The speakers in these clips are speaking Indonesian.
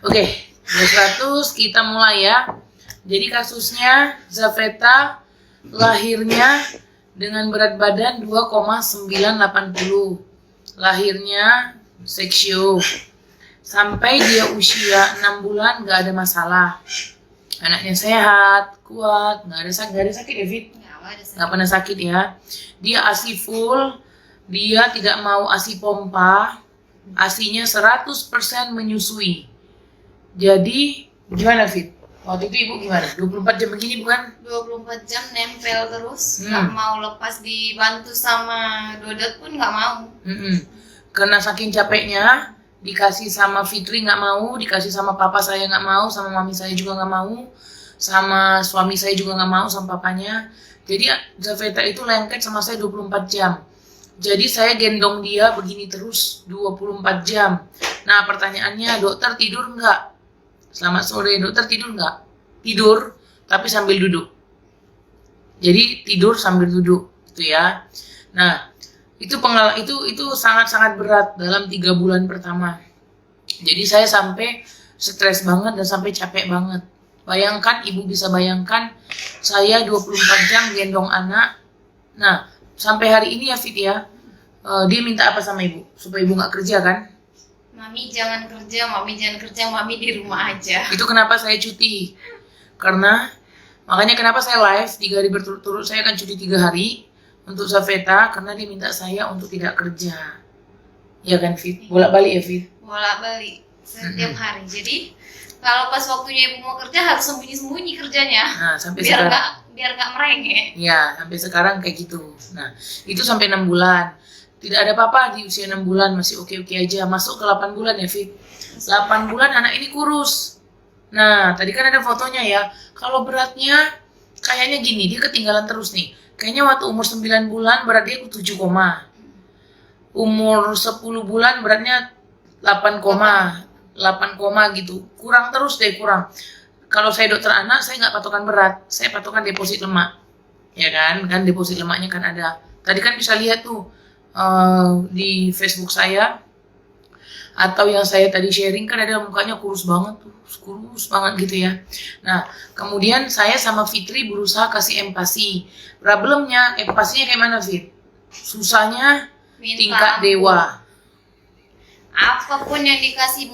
Oke, 200 kita mulai ya. Jadi kasusnya Zafeta lahirnya dengan berat badan 2,980. Lahirnya seksio. Sampai dia usia 6 bulan gak ada masalah. Anaknya sehat, kuat, gak ada sakit ya Fit? Gak pernah sakit ya. Dia ASI full, dia tidak mau ASI pompa. ASInya 100% menyusui. Jadi gimana Fit? Waktu itu ibu gimana? 24 jam begini bukan? 24 jam nempel terus, nggak mau lepas, dibantu sama Dodot pun nggak mau. Karena saking capeknya, dikasih sama Fitri nggak mau, dikasih sama papa saya nggak mau, sama mami saya juga nggak mau, sama suami saya juga nggak mau, sama papanya. Jadi Zafeta itu lengket sama saya 24 jam. Jadi saya gendong dia begini terus 24 jam. Nah pertanyaannya, dokter tidur nggak? Selamat sore, dokter tidur nggak? Tidur, tapi sambil duduk. Jadi tidur sambil duduk, gitu ya. Nah itu sangat-sangat berat dalam 3 bulan pertama. Jadi saya sampai stres banget dan sampai capek banget. Bayangkan, ibu bisa bayangkan, saya 24 jam gendong anak. Nah sampai hari ini ya Fit ya, dia minta apa sama ibu? Supaya ibu nggak kerja kan? Mami jangan kerja, mami di rumah aja. Itu kenapa saya cuti. Makanya kenapa saya live 3 hari berturut-turut, saya akan cuti 3 hari untuk Zafeta, karena dia minta saya untuk tidak kerja. Ya kan Fit? Bolak-balik ya Fit? Bolak-balik setiap hari. Jadi kalau pas waktunya ibu mau kerja harus sembunyi-sembunyi kerjanya. Nah, sampai sekarang. Biar nggak merengek. Ya, sampai sekarang kayak gitu. Nah, itu sampai 6 bulan. Tidak ada apa-apa di usia 6 bulan, masih oke-oke aja. Masuk ke 8 bulan ya Fit? 8 bulan anak ini kurus. Nah, tadi kan ada fotonya ya. Kalau beratnya kayaknya gini, dia ketinggalan terus nih. Kayaknya waktu umur 9 bulan berat dia 7, umur 10 bulan beratnya 8, gitu. Kurang terus deh, kurang. Kalau saya dokter anak, saya nggak patokan berat, saya patokan deposit lemak, ya kan? Kan deposit lemaknya kan ada. Tadi kan bisa lihat tuh di Facebook saya, atau yang saya tadi sharing kan ada mukanya kurus banget tuh, kurus banget gitu ya. Nah, kemudian saya sama Fitri berusaha kasih empati. Problemnya empatinya kayak mana Fit? Susahnya tingkat dewa. Apapun yang dikasih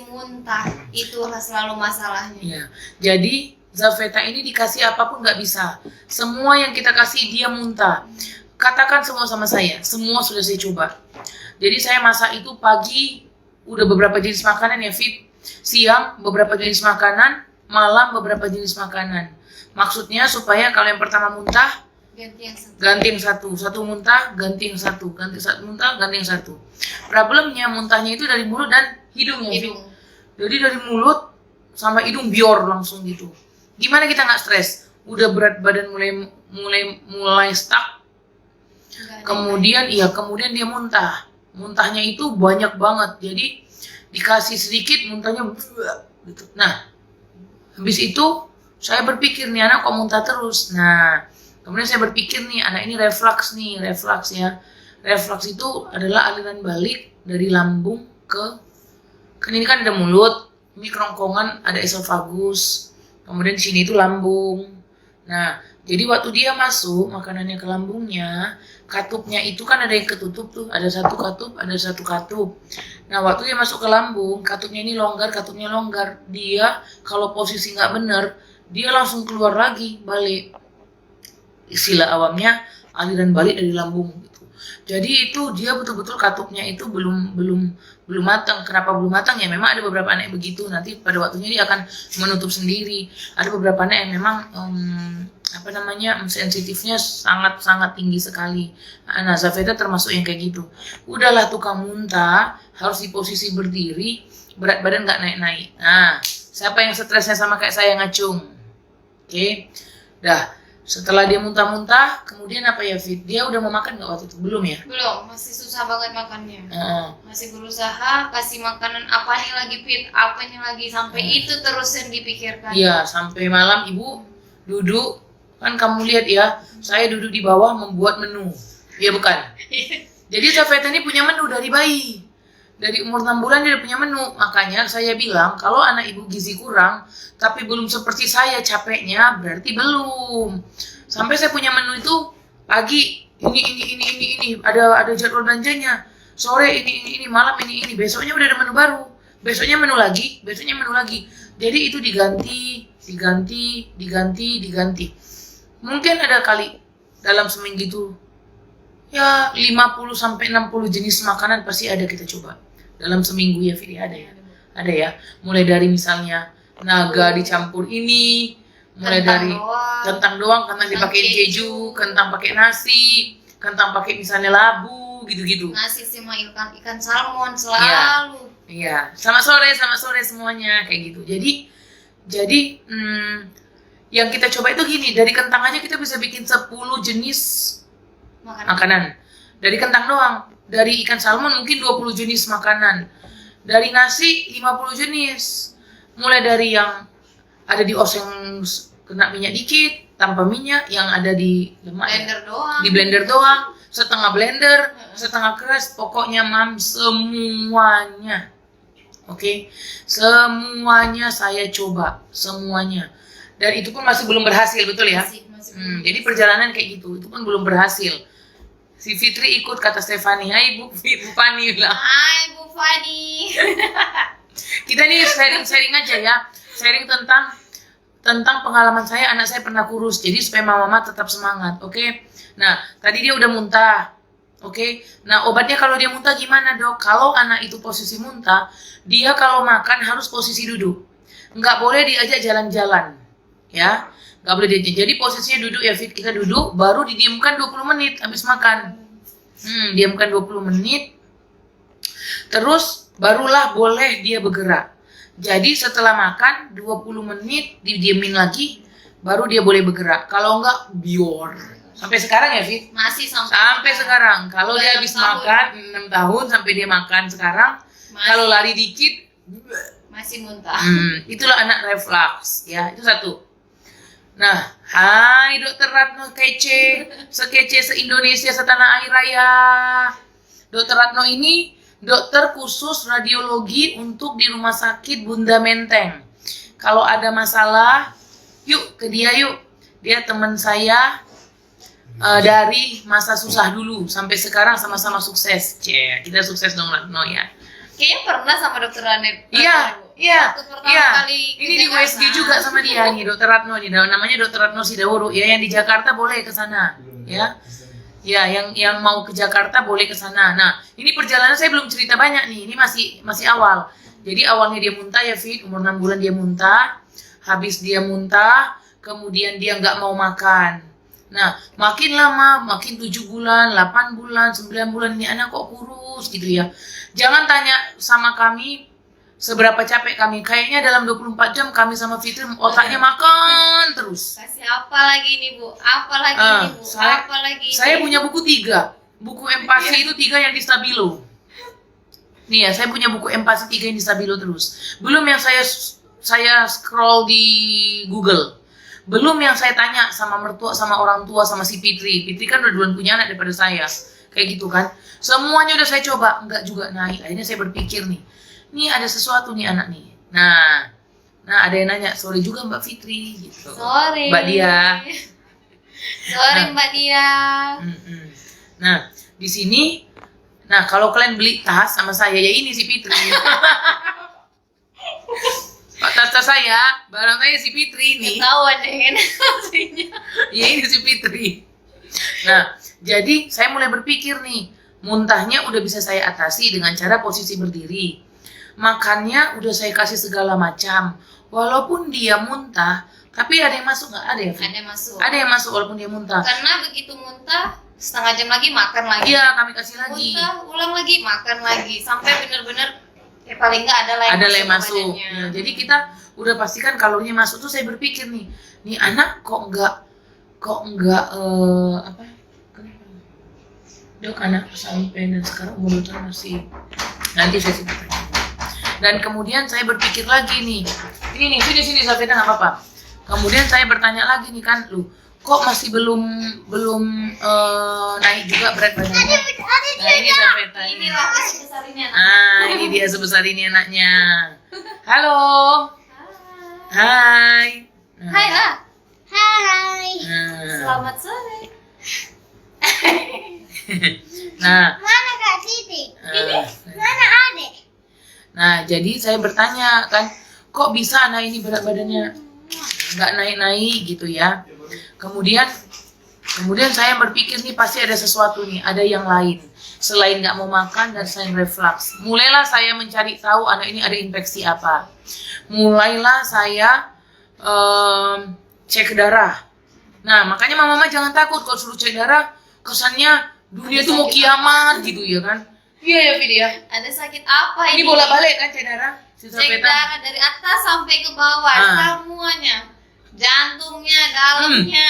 muntah, itulah selalu masalahnya. Ya. Jadi Zafeta ini dikasih apapun nggak bisa. Semua yang kita kasih dia muntah. Katakan semua sama saya, semua sudah saya coba. Jadi saya masak itu pagi udah beberapa jenis makanan ya Fit, siang beberapa jenis makanan, malam beberapa jenis makanan. Maksudnya supaya kalau yang pertama muntah, ganti yang satu muntah, ganti yang satu, muntah, ganti yang satu. Problemnya muntahnya itu dari mulut dan hidung ya. Jadi dari mulut sama hidung bior langsung gitu. Gimana kita nggak stres? Udah berat badan mulai stuck. Kemudian dia muntahnya itu banyak banget. Jadi dikasih sedikit muntahnya gitu. Nah habis itu saya berpikir nih anak kok muntah terus. Nah kemudian saya berpikir nih anak ini reflux ya. Reflux itu adalah aliran balik dari lambung kan ini kan ada mulut, ini kerongkongan ada esofagus, kemudian di sini itu lambung. Nah jadi waktu dia masuk makanannya ke lambungnya, katupnya itu kan ada yang ketutup tuh, ada satu katup, ada satu katup. Nah waktu dia masuk ke lambung, katupnya ini longgar, katupnya longgar. Dia kalau posisi nggak bener, dia langsung keluar lagi, balik. Istilah awamnya aliran balik dari lambung gitu. Jadi itu dia betul-betul katupnya itu belum matang. Kenapa belum matang ya? Memang ada beberapa anak begitu. Nanti pada waktunya dia akan menutup sendiri. Ada beberapa anak yang memang sensitifnya sangat tinggi sekali. Nah, Zafeta termasuk yang kayak gitu. Udahlah tukang muntah, harus di posisi berdiri, berat badan nggak naik-naik. Nah, siapa yang stresnya sama kayak saya ngacung? Oke. Dah. Setelah dia muntah-muntah, kemudian apa ya Fit? Dia udah mau makan nggak waktu itu? Belum ya? Belum, masih susah banget makannya. Masih berusaha kasih makanan apanya lagi Fit, apanya lagi, sampai itu terus yang dipikirkan. Iya, sampai malam ibu duduk, kan kamu lihat ya, saya duduk di bawah membuat menu. Iya bukan? Jadi Zafeta ini punya menu dari bayi. Dari umur 6 bulan dia udah punya menu. Makanya saya bilang kalau anak ibu gizi kurang tapi belum seperti saya capeknya, berarti belum. Sampai saya punya menu itu pagi ini ada jadwal belanjanya. Sore ini malam ini. Besoknya udah ada menu baru. Besoknya menu lagi. Jadi itu diganti. Mungkin ada kali dalam seminggu itu ya 50 sampai 60 jenis makanan pasti ada kita coba. Dalam seminggu ya Fitri ada ya. Mulai dari misalnya naga dicampur ini, mulai dari kentang doang, kentang dipakai keju, kentang pakai nasi, kentang pakai misalnya labu gitu-gitu. Nasi sama ikan salmon selalu. Iya, sama sore semuanya kayak gitu. Jadi yang kita coba itu gini, dari kentang aja kita bisa bikin 10 jenis makanan. Dari kentang doang. Dari ikan salmon mungkin 20 jenis makanan. Dari nasi 50 jenis. Mulai dari yang ada di oseng kena minyak dikit, tanpa minyak, yang ada di blender doang, setengah blender, setengah keras, pokoknya semuanya. Oke, semuanya saya coba, semuanya. Dan itu pun masih belum berhasil, betul ya? Masih jadi perjalanan kayak gitu, itu pun belum berhasil. Si Fitri ikut kata Stefani, hai Bu Fani bilang. Hai Bu Fani. Kita nih sharing aja ya, sharing tentang pengalaman saya. Anak saya pernah kurus, jadi supaya mama tetap semangat, oke? Nah, tadi dia udah muntah, oke? Nah, obatnya kalau dia muntah gimana dok? Kalau anak itu posisi muntah, dia kalau makan harus posisi duduk, nggak boleh diajak jalan-jalan, ya? Nggak boleh diajak. Jadi posisinya duduk ya Fit, kita duduk, baru didiamkan 20 menit habis makan. Diamkan 20 menit, terus barulah boleh dia bergerak. Jadi setelah makan 20 menit didiamin lagi, baru dia boleh bergerak. Kalau enggak, bior. Sampai sekarang ya Fit? Masih sampai sekarang. Kalau dia habis makan 6 tahun sampai dia makan sekarang, kalau lari dikit masih muntah. Itulah anak reflux ya, itu satu. Nah, hai Dokter Ratno kece, sekece se-Indonesia, setanah air raya. Dokter Ratno ini dokter khusus radiologi untuk di Rumah Sakit Bunda Menteng. Kalau ada masalah, yuk ke dia yuk. Dia teman saya dari masa susah dulu sampai sekarang sama-sama sukses. Kita sukses dong Ratno ya. Kayaknya pernah sama Dokter Ranet. Iya. Kali ini di USG juga sama dia nih, Dokter Ratno nih. Namanya Dokter Ratno Sidaworo. Ya, yang di Jakarta boleh ke sana, ya. Ya, yang mau ke Jakarta boleh ke sana. Nah, ini perjalanan saya belum cerita banyak nih. Ini masih awal. Jadi awalnya dia muntah ya Fit, umur 6 bulan dia muntah. Habis dia muntah, kemudian dia nggak mau makan. Nah, makin lama, makin 7 bulan, 8 bulan, 9 bulan, ini anak kok kurus gitu ya. Jangan tanya sama kami seberapa capek kami. Kayaknya dalam 24 jam kami sama Fitri otaknya makan terus. Kasih apa lagi nih Bu? Apa lagi nih Bu? Saya punya buku 3. Buku empati itu 3 yang di Stabilo. Nih ya, saya punya buku empati 3 yang di Stabilo terus. Belum yang saya scroll di Google. Belum yang saya tanya sama mertua, sama orang tua, sama si Fitri. Fitri kan udah duluan punya anak daripada saya. Kayak gitu kan. Semuanya udah saya coba, enggak juga naik. Akhirnya saya berpikir nih ada sesuatu nih anak nih. Nah ada yang nanya, sorry juga Mbak Fitri gitu. Sorry. Mbak Dia. Sorry Mbak Dia. Nah, di sini, kalau kalian beli tas sama saya, ya ini si Fitri. Pak tas saya, barang saya si Fitri nih. Ketahuan dengan aslinya. Ya ini si Fitri. Nah, jadi saya mulai berpikir nih, muntahnya udah bisa saya atasi dengan cara posisi berdiri. Makannya udah saya kasih segala macam. Walaupun dia muntah, tapi ada yang masuk nggak? Ada ya? Ada yang masuk walaupun dia muntah. Karena begitu muntah, setengah jam lagi makan lagi. Iya, kami kasih lagi. Muntah, ulang lagi, makan lagi. Sampai benar-benar paling nggak ada yang masuk. Ya, jadi kita udah pastikan kalorinya masuk tuh. Saya berpikir nih anak kok enggak dok, anak sampai dan sekarang umur 2 tahun masih, nanti saya cerita. Dan kemudian saya berpikir lagi nih, ini nih sini Safina nggak apa-apa. Kemudian saya bertanya lagi nih kan, kok kok masih belum naik juga berat badannya. Nah ini Zafeta ini. Inilah sebesar ini anak. Ah ini dia sebesar ini anaknya. Halo. Hai. Hai lah. Hai. Selamat sore. Nah, Mana Kak Titi? eh, Mana Adik? nah jadi saya bertanya kan, kok bisa anak ini berat badannya nggak naik-naik gitu ya. Kemudian saya berpikir nih pasti ada sesuatu nih, ada yang lain selain nggak mau makan dan selain reflux. Mulailah saya mencari tahu anak ini ada infeksi apa. Mulailah saya cek darah. Nah makanya mama jangan takut kalau suruh cek darah, kesannya dunia itu mau kiamat gitu ya kan. Iya ya Fidi ya. Ada sakit apa Ini ini? bolak-balik kan cek darah. Si Cek Zafeta. darah dari atas sampai ke bawah, semuanya. Jantungnya, dalamnya.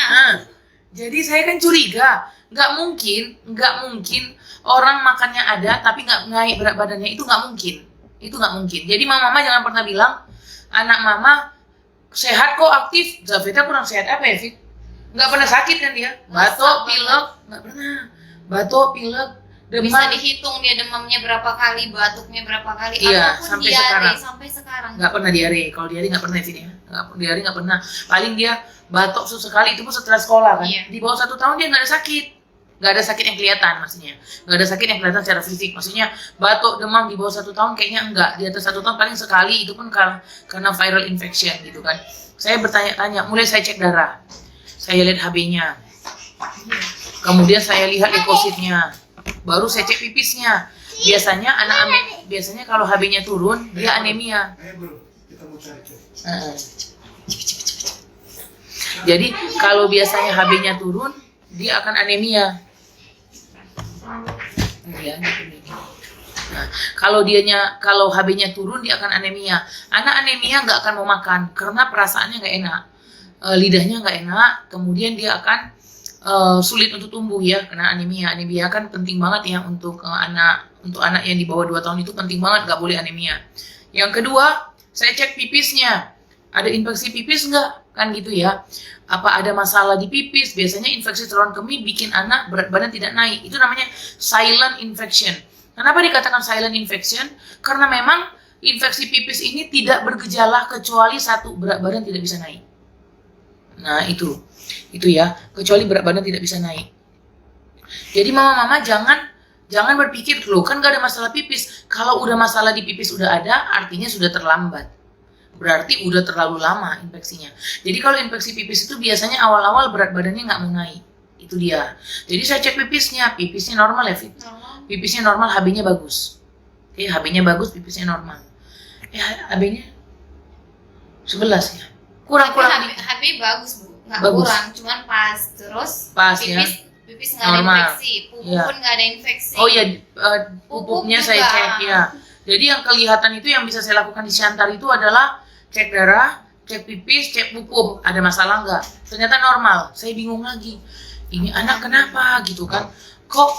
Jadi saya kan curiga, nggak mungkin orang makannya ada tapi nggak naik berat badannya, itu nggak mungkin. Jadi mama jangan pernah bilang anak mama sehat kok, aktif. Zafeta kurang sehat apa ya Fit? Nggak pernah sakit kan dia? Batuk, pilek, nggak pernah. Batuk, pilek, demam. Bisa dihitung dia demamnya berapa kali, batuknya berapa kali, Iya, ataupun sampai diare sekarang. sampai sekarang. Nggak pernah diare. Kalau diare nggak pernah Fit ya. Diare nggak pernah. Paling dia batuk sesekali, itu pun setelah sekolah kan. Iya. Di bawah 1 tahun dia nggak ada sakit. Nggak ada sakit yang kelihatan maksudnya. Nggak ada sakit yang kelihatan secara fisik. Maksudnya batuk, demam di bawah 1 tahun kayaknya enggak. Di atas 1 tahun paling sekali, itu pun karena viral infection gitu kan. Saya bertanya-tanya, mulai saya cek darah. Saya lihat HB-nya. Kemudian saya lihat leukositnya. Baru saya cek pipisnya. Biasanya kalau HB-nya turun, dia anemia. Ayo bro, kita mau cari cek. Jadi kalau biasanya HB-nya turun, dia akan anemia. Nah, kalau HB-nya turun, dia akan anemia. Anak anemia nggak akan mau makan karena perasaannya nggak enak, lidahnya nggak enak. Kemudian dia akan sulit untuk tumbuh ya, karena anemia. Anemia kan penting banget ya untuk anak yang di bawah 2 tahun itu penting banget, nggak boleh anemia. Yang kedua, saya cek pipisnya. Ada infeksi pipis nggak? Kan gitu ya. Apa ada masalah di pipis? Biasanya infeksi saluran kemih bikin anak berat badan tidak naik. Itu namanya silent infection. Kenapa dikatakan silent infection? Karena memang infeksi pipis ini tidak bergejala kecuali satu, berat badan tidak bisa naik. Nah itu ya, kecuali berat badan tidak bisa naik. Jadi mama jangan berpikir loh kan gak ada masalah pipis. Kalau udah masalah di pipis udah ada, artinya sudah terlambat. Berarti udah terlalu lama infeksinya. Jadi kalau infeksi pipis itu biasanya awal-awal berat badannya nggak mau naik. Itu dia. Jadi saya cek pipisnya normal ya Fit. Pipisnya normal, HB-nya bagus. Oke, HB-nya bagus, pipisnya normal. Ya HB-nya 11 ya. Kurang HB bagus Bu, nggak Bagus. kurang, cuman pas. Terus Pas ya. pipis nggak ada Normal. infeksi, pupuk Iya. pun nggak ada infeksi. Oh ya, pupuknya saya juga. cek ya. Jadi yang kelihatan itu yang bisa saya lakukan di Shantar itu adalah cek darah, cek pipis, cek pupuk. Ada masalah nggak? Ternyata normal. Saya bingung lagi. Ini anak kenapa gitu kan? Kok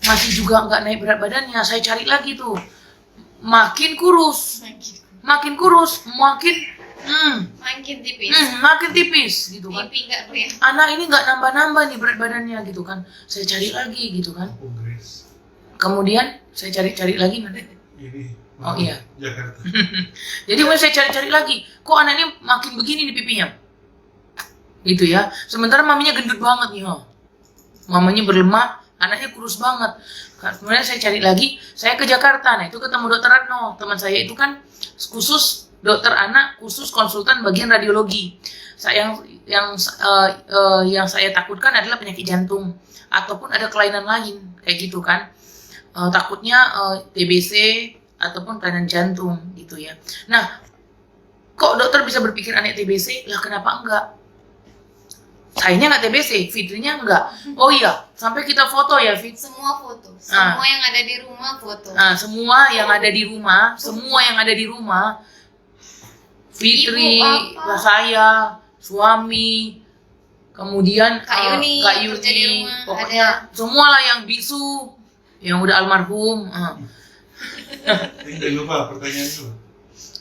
masih juga nggak naik berat badannya? Saya cari lagi tuh. Makin kurus, makin makin tipis gitu kan. Pipi nggak tuh ya? Anak ini nggak nambah-nambah nih berat badannya gitu kan. Saya cari lagi gitu kan. Kongres. Kemudian saya cari lagi mana? Ini. Oh, iya. Jakarta. Jadi mulai saya cari lagi, kok anak ini makin begini di pipinya, gitu ya. Sementara maminya gendut banget nih, mamanya berlemak, anaknya kurus banget. Kemudian saya cari lagi, saya ke Jakarta, nah itu ketemu dokter Ratno, teman saya itu kan khusus dokter anak, khusus konsultan bagian radiologi. Yang saya takutkan adalah penyakit jantung ataupun ada kelainan lain kayak gitu kan. Takutnya TBC ataupun kelainan jantung gitu ya. Nah, kok dokter bisa berpikir anak TBC? Lah kenapa enggak? Sayanya nggak TBC, Fitrinya enggak. Oh iya, sampai kita foto ya Fit. Semua foto, semua yang ada di rumah foto. Nah, semua yang ada di rumah, Fitri, Ibu, saya, suami, kemudian Kak Yuni, Kak kerja di Yuni, rumah, pokoknya semualah yang bisu, yang udah almarhum. Jangan lupa pertanyaan itu.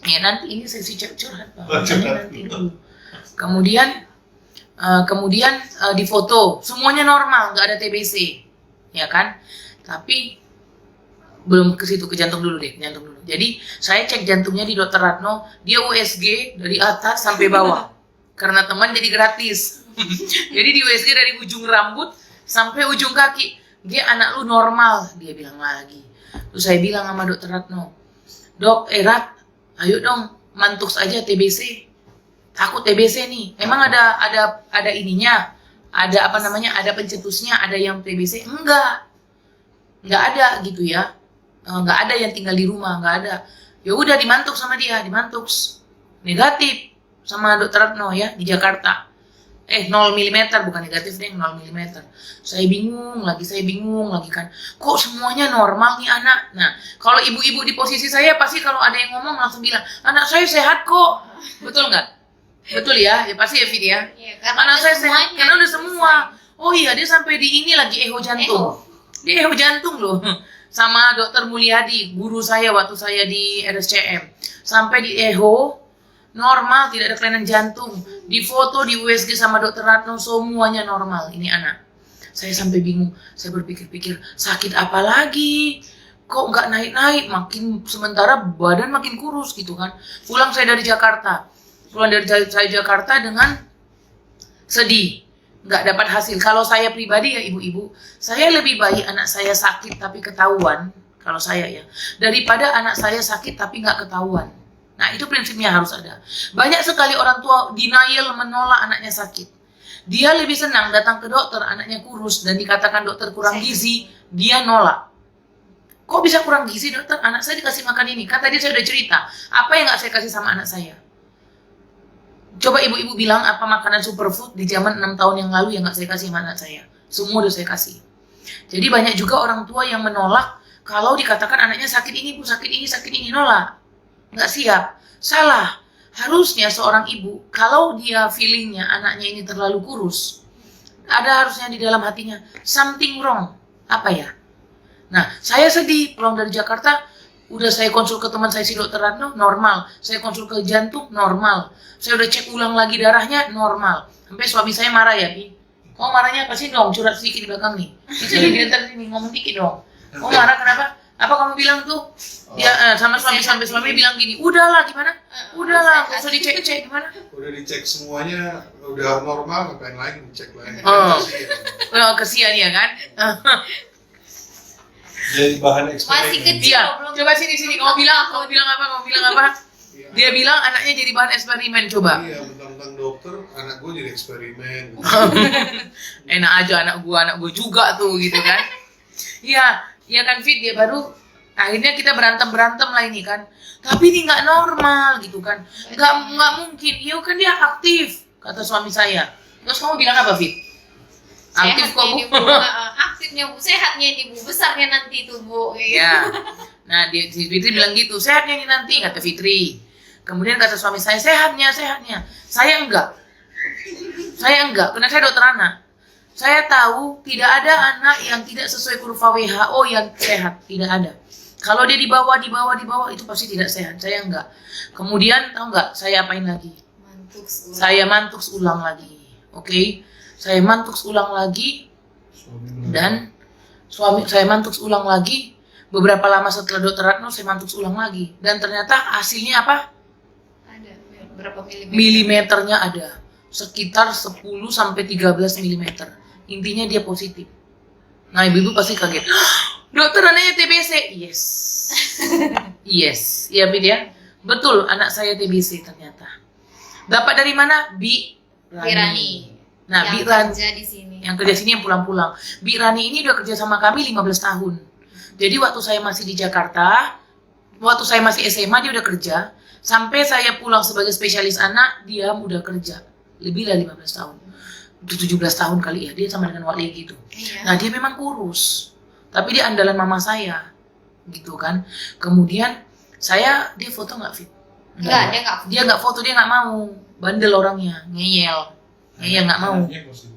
Ya nanti ini sesi curhat Pak. Oh, curhat. Nanti dulu. Kemudian Kemudian di foto semuanya normal, nggak ada TBC, ya kan? Tapi belum ke situ, ke jantung dulu deh, jantung dulu. Jadi saya cek jantungnya di Dokter Ratno, dia USG dari atas sampai bawah, karena teman jadi gratis. Jadi di USG dari ujung rambut sampai ujung kaki. Dia anak lu normal, dia bilang lagi. Terus saya bilang sama Dokter Ratno, Dok, Rat, ayo dong mantus aja TBC. Takut TBC nih. Emang ada ininya, ada apa namanya, ada pencetusnya, ada yang TBC? Enggak ada gitu ya. Enggak ada yang tinggal di rumah, enggak ada. Ya udah dimantuk sama dia, dimantuk negatif sama Dokter Ratno ya di Jakarta. 0 mm, bukan negatif deh, 0 mm. Saya bingung lagi kan. Kok semuanya normal nih anak? Nah, kalau ibu-ibu di posisi saya pasti kalau ada yang ngomong langsung bilang, anak saya sehat kok. Betul nggak? Betul ya? Ya pasti ya Fit ya. Iya, karena Anak saya sehat, semuanya karena udah semua. Oh iya, dia sampai di ini lagi eho jantung. Dia eho jantung loh. Sama Dokter Mulyadi, guru saya waktu saya di RSCM. Sampai di eho, normal, tidak ada kelainan jantung. Di foto di USG sama Dokter Ratno semuanya normal. Ini anak. Saya sampai bingung. Saya berpikir-pikir, sakit apa lagi? Kok nggak naik-naik? Makin sementara badan makin kurus gitu kan. Pulang saya dari Jakarta. Pulang dari saya Jakarta dengan sedih. Nggak dapat hasil. Kalau saya pribadi ya ibu-ibu, saya lebih baik anak saya sakit tapi ketahuan. Kalau saya ya. Daripada anak saya sakit tapi nggak ketahuan. Nah, itu prinsipnya harus ada. Banyak sekali orang tua denial, menolak anaknya sakit. Dia lebih senang datang ke dokter, anaknya kurus, dan dikatakan dokter kurang gizi, dia nolak. Kok bisa kurang gizi dokter? Anak saya dikasih makan ini. Kan tadi saya udah cerita, apa yang nggak saya kasih sama anak saya? Coba ibu-ibu bilang apa makanan superfood di zaman 6 tahun yang lalu yang nggak saya kasih sama anak saya. Semua udah saya kasih. Jadi banyak juga orang tua yang menolak kalau dikatakan anaknya sakit ini, bu, sakit ini, nolak. Nggak siap, salah. Harusnya seorang ibu, kalau dia feelingnya anaknya ini terlalu kurus, ada harusnya di dalam hatinya, something wrong. Apa ya? Nah, saya sedih, pulang dari Jakarta, udah saya konsul ke teman saya si Dokter Ratno, normal. Saya konsul ke jantung, normal. Saya udah cek ulang lagi darahnya, normal. Sampai suami saya marah ya, Pi. Kok marahnya apa sih dong? Curhat sedikit di belakang nih. Jadi dia ntar sini ngomong dikit dong. Kok marah kenapa? Apa kamu bilang tuh? Ya sama suami bilang gini, udahlah gimana? Udahlah, nggak usah dicek-cek gimana? Udah dicek semuanya, udah normal, ngapain lagi dicek lagi? Kesian ya kan? Jadi bahan eksperimen. Masih kecil. Dia, belum- coba sini. Kamu bilang apa? Dia bilang anaknya jadi bahan eksperimen, coba. Iya, tentang dokter, anak gue jadi eksperimen. Enak aja anak gua juga tuh gitu kan. Iya kan Fit, dia baru akhirnya kita berantem lah ini kan. Tapi ini nggak normal gitu kan. Nggak mungkin. Iya kan dia aktif, kata suami saya. Terus kamu bilang apa Fit? Aktif kok bu. Aktifnya bu, sehatnya ini bu, besarnya nanti tuh bu. Ya. Nah, si Fitri bilang gitu, sehatnya ini nanti, kata Fitri. Kemudian kata suami saya, sehatnya. Saya enggak, karena saya dokter anak. Saya tahu tidak ada anak yang tidak sesuai kurva WHO yang sehat, tidak ada. Kalau dia di bawah itu pasti tidak sehat. Saya enggak. Kemudian tahu enggak, saya apain lagi? Saya mantuks ulang lagi. Oke? Saya mantuks ulang lagi dan saya mantuks ulang lagi. Beberapa lama setelah Dokter Ratno saya mantuks ulang lagi dan ternyata hasilnya apa? Ada berapa Milimeternya ada sekitar 10 sampai 13 mm. Intinya dia positif. Nah, ibu-ibu pasti kaget. Dokter, anaknya TBC. Yes. Iya, Bid ya. Betul, anak saya TBC ternyata. Dapat dari mana? Bi Rani. Nah, Bi Rani kerja di sini. yang kerja sini yang pulang-pulang. Bi Rani ini udah kerja sama kami 15 tahun. Jadi waktu saya masih di Jakarta, waktu saya masih SMA dia udah kerja. Sampai saya pulang sebagai spesialis anak, dia udah kerja. Lebih dari 15 tahun. 17 tahun kali ya, dia sama dengan Wak Legi gitu. Iya. Nah, dia memang kurus. Tapi dia andalan mama saya. Gitu kan. Kemudian dia foto nggak Fit? Enggak, Dia nggak foto, dia nggak mau. Bandel orangnya, ngeyel nggak mau. Anaknya positif.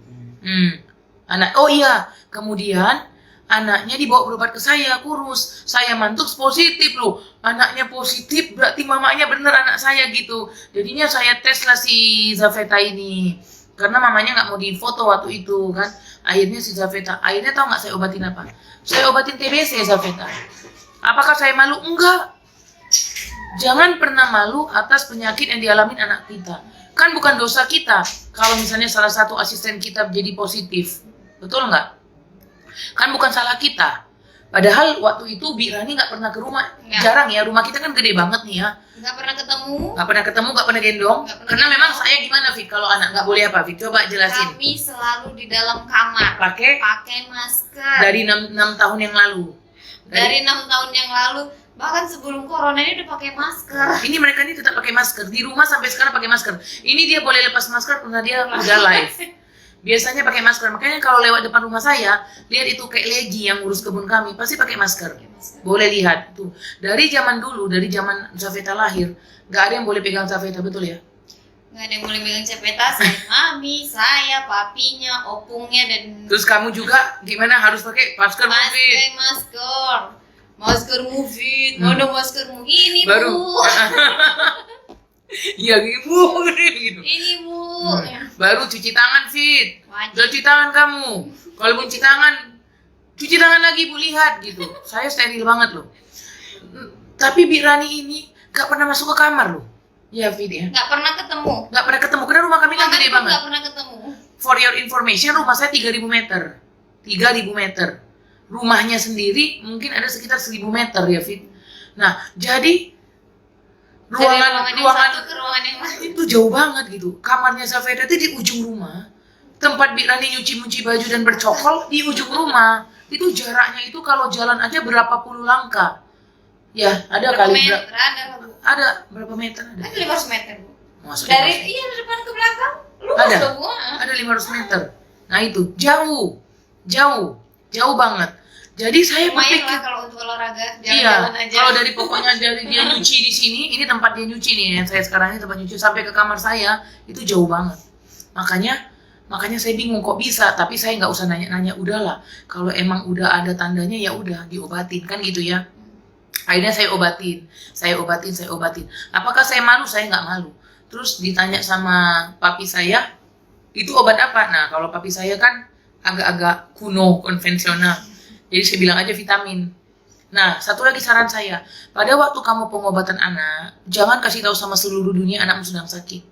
Kemudian anaknya dibawa berobat ke saya, kurus. Saya mantuk positif loh. Anaknya positif, berarti mamanya bener anak saya gitu. Jadinya saya tes lah si Zafeta ini. karena mamanya nggak mau difoto waktu itu kan. Akhirnya si Zafeta, akhirnya tahu nggak saya obatin apa? Saya obatin TBC Zafeta. Apakah saya malu? Enggak. Jangan pernah malu atas penyakit yang dialami anak kita. Kan bukan dosa kita kalau misalnya salah satu asisten kita jadi positif. Betul nggak? Kan bukan salah kita. Padahal waktu itu Bi Rani nggak pernah ke rumah. Nggak. Jarang ya, rumah kita kan gede banget nih ya. Nggak pernah ketemu. Nggak pernah ketemu, nggak pernah gendong. Nggak pernah Karena gendong. memang saya gimana Fit, kalau anak nggak boleh apa Fit? Coba jelasin. Kami selalu di dalam kamar. Pakai Masker. dari 6 tahun yang lalu. Dari 6 tahun yang lalu, bahkan sebelum corona ini udah pakai masker. Ini mereka ini tetap pakai masker. Di rumah sampai sekarang pakai masker. Ini dia boleh lepas masker karena dia udah live. Biasanya pakai masker. Makanya kalau lewat depan rumah saya, lihat itu kayak Legi yang ngurus kebun kami, pasti pakai masker. Boleh lihat tuh. Dari zaman dulu, dari zaman Zafeta lahir, nggak ada yang boleh pegang Zafeta, betul ya? Nggak ada yang boleh megang cepeta. Mami, saya, papinya, opungnya, dan Terus kamu juga gimana harus pakai masker mungkin? Masker movie, mana maskermu ini Baru. bu, Iya gitu, gitu. ini bu, Baru cuci tangan Fit. wajib. Cuci tangan kamu. Kalau belum cuci tangan lagi Bu, lihat gitu. Saya steril banget loh. Tapi Bi Rani ini gak pernah masuk ke kamar loh. Ya Fit ya. Nggak pernah ketemu. Gak pernah ketemu karena rumah kami kan Bahkan gede pun banget. nggak pernah ketemu. For your information, rumah saya 3.000 meter. 3.000 meter. Rumahnya sendiri mungkin ada sekitar 1.000 meter ya Fit. Nah, jadi Dari ruangan yang satu ke ruangan yang lain. itu jauh banget gitu. Kamarnya Zafeta itu di ujung rumah. Tempat Bi Rani nyuci baju dan bercokol di ujung rumah. Itu jaraknya itu kalau jalan aja berapa puluh langkah. Ya, ada Berapa kali meter? Ada lah, bu. ada berapa meter ada? Ada 500 meter bu. Maksudnya Dari dari depan ke belakang. Luas Ada. dong bu. ada 500 meter. Nah, itu jauh banget. Jadi saya Lumayan berpikir lah kalau untuk olahraga. iya, Jalan-jalan aja. kalau dari pokoknya dari dia nyuci di sini, ini tempat dia nyuci nih, yang saya sekarang ini tempat nyuci sampai ke kamar saya itu jauh banget. Makanya saya bingung kok bisa, tapi saya nggak usah nanya-nanya, udahlah. Kalau emang udah ada tandanya ya udah diobatin kan gitu ya. Akhirnya saya obatin. Apakah saya malu? Saya nggak malu. Terus ditanya sama papi saya, itu obat apa? Nah, kalau papi saya kan agak-agak kuno, konvensional. Jadi saya bilang aja vitamin. Nah, satu lagi saran saya, pada waktu kamu pengobatan anak, jangan kasih tahu sama seluruh dunia anakmu sedang sakit.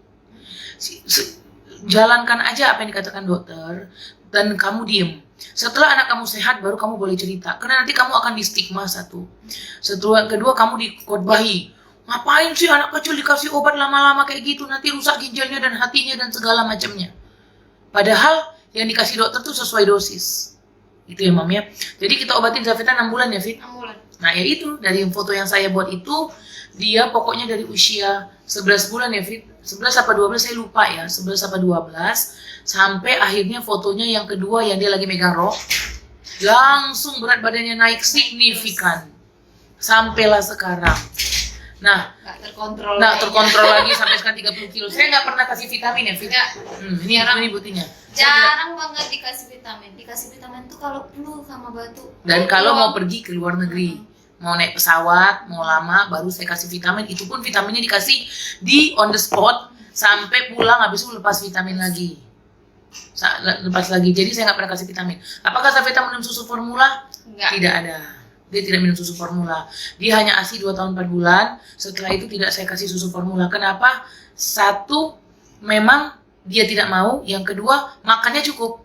Jalankan aja apa yang dikatakan dokter, dan kamu diem. Setelah anak kamu sehat, baru kamu boleh cerita. Karena nanti kamu akan di stigma satu. Setelah kedua, kamu dikotbahi. Ngapain sih anak kecil dikasih obat lama-lama kayak gitu, nanti rusak ginjalnya dan hatinya dan segala macamnya. Padahal yang dikasih dokter tuh sesuai dosis. Itu ya Mam ya. Jadi kita obatin Zafeta 6 bulan ya Fit. 6 bulan. Nah ya itu, dari foto yang saya buat itu, dia pokoknya dari usia 11 bulan ya Fit. 11 apa 12 saya lupa ya, 11 apa 12. Sampai akhirnya fotonya yang kedua yang dia lagi megang rok. Langsung berat badannya naik signifikan. Sampailah sekarang. Nah, Nggak terkontrol lagi sampai sekarang 30 kilo. Saya nggak pernah kasih vitamin ya Fit. Nggak. Ini buktinya. Jarang banget dikasih vitamin. Dikasih vitamin tuh kalau flu sama batuk. Dan kalau mau pergi ke luar negeri, mau naik pesawat, mau lama, baru saya kasih vitamin. Itu pun vitaminnya dikasih di on the spot sampai pulang, habis itu lepas vitamin lagi. Lepas lagi. Jadi saya nggak pernah kasih vitamin. Apakah Zafeta minum susu formula? Enggak. Tidak ada. Dia tidak minum susu formula. Dia hanya ASI 2 tahun 4 bulan. Setelah itu tidak saya kasih susu formula. Kenapa? Satu, memang dia tidak mau. Yang kedua, makannya cukup.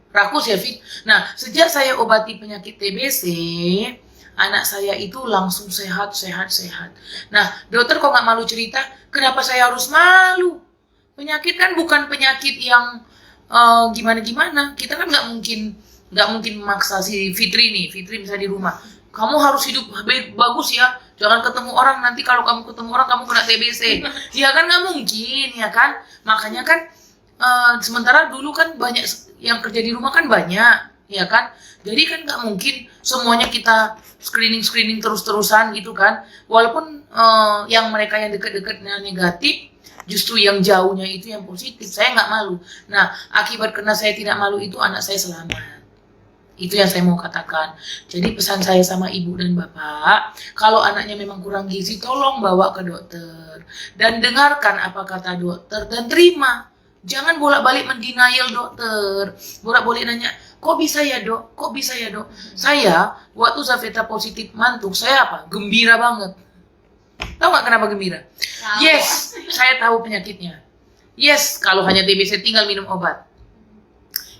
Rakus ya Fit. Nah, sejak saya obati penyakit TBC, anak saya itu langsung sehat. Nah, dokter kok nggak malu cerita? Kenapa saya harus malu? Penyakit kan bukan penyakit yang gimana-gimana. Kita kan nggak mungkin memaksa si Fitri misalnya di rumah. Kamu harus hidup bagus ya, jangan ketemu orang, nanti kalau kamu ketemu orang kamu kena TBC. Ya kan nggak mungkin ya kan. Makanya kan sementara dulu kan banyak yang kerja di rumah kan banyak ya kan. Jadi kan nggak mungkin semuanya kita screening terus-terusan gitu kan. Walaupun yang mereka yang dekat-dekatnya negatif, justru yang jauhnya itu yang positif. Saya nggak malu. Nah, akibat karena saya tidak malu itu anak saya selamat. Itu yang saya mau katakan. Jadi pesan saya sama ibu dan bapak, kalau anaknya memang kurang gizi, tolong bawa ke dokter. Dan dengarkan apa kata dokter dan terima. Jangan bolak-balik mendenial dokter. Bolak-balik nanya, kok bisa ya dok? Kok bisa ya dok? Saya, waktu Zafeta positif mantuk, saya apa? Gembira banget. Tahu nggak kenapa gembira? Tahu. Yes, saya tahu penyakitnya. Yes, kalau hanya TBC tinggal minum obat.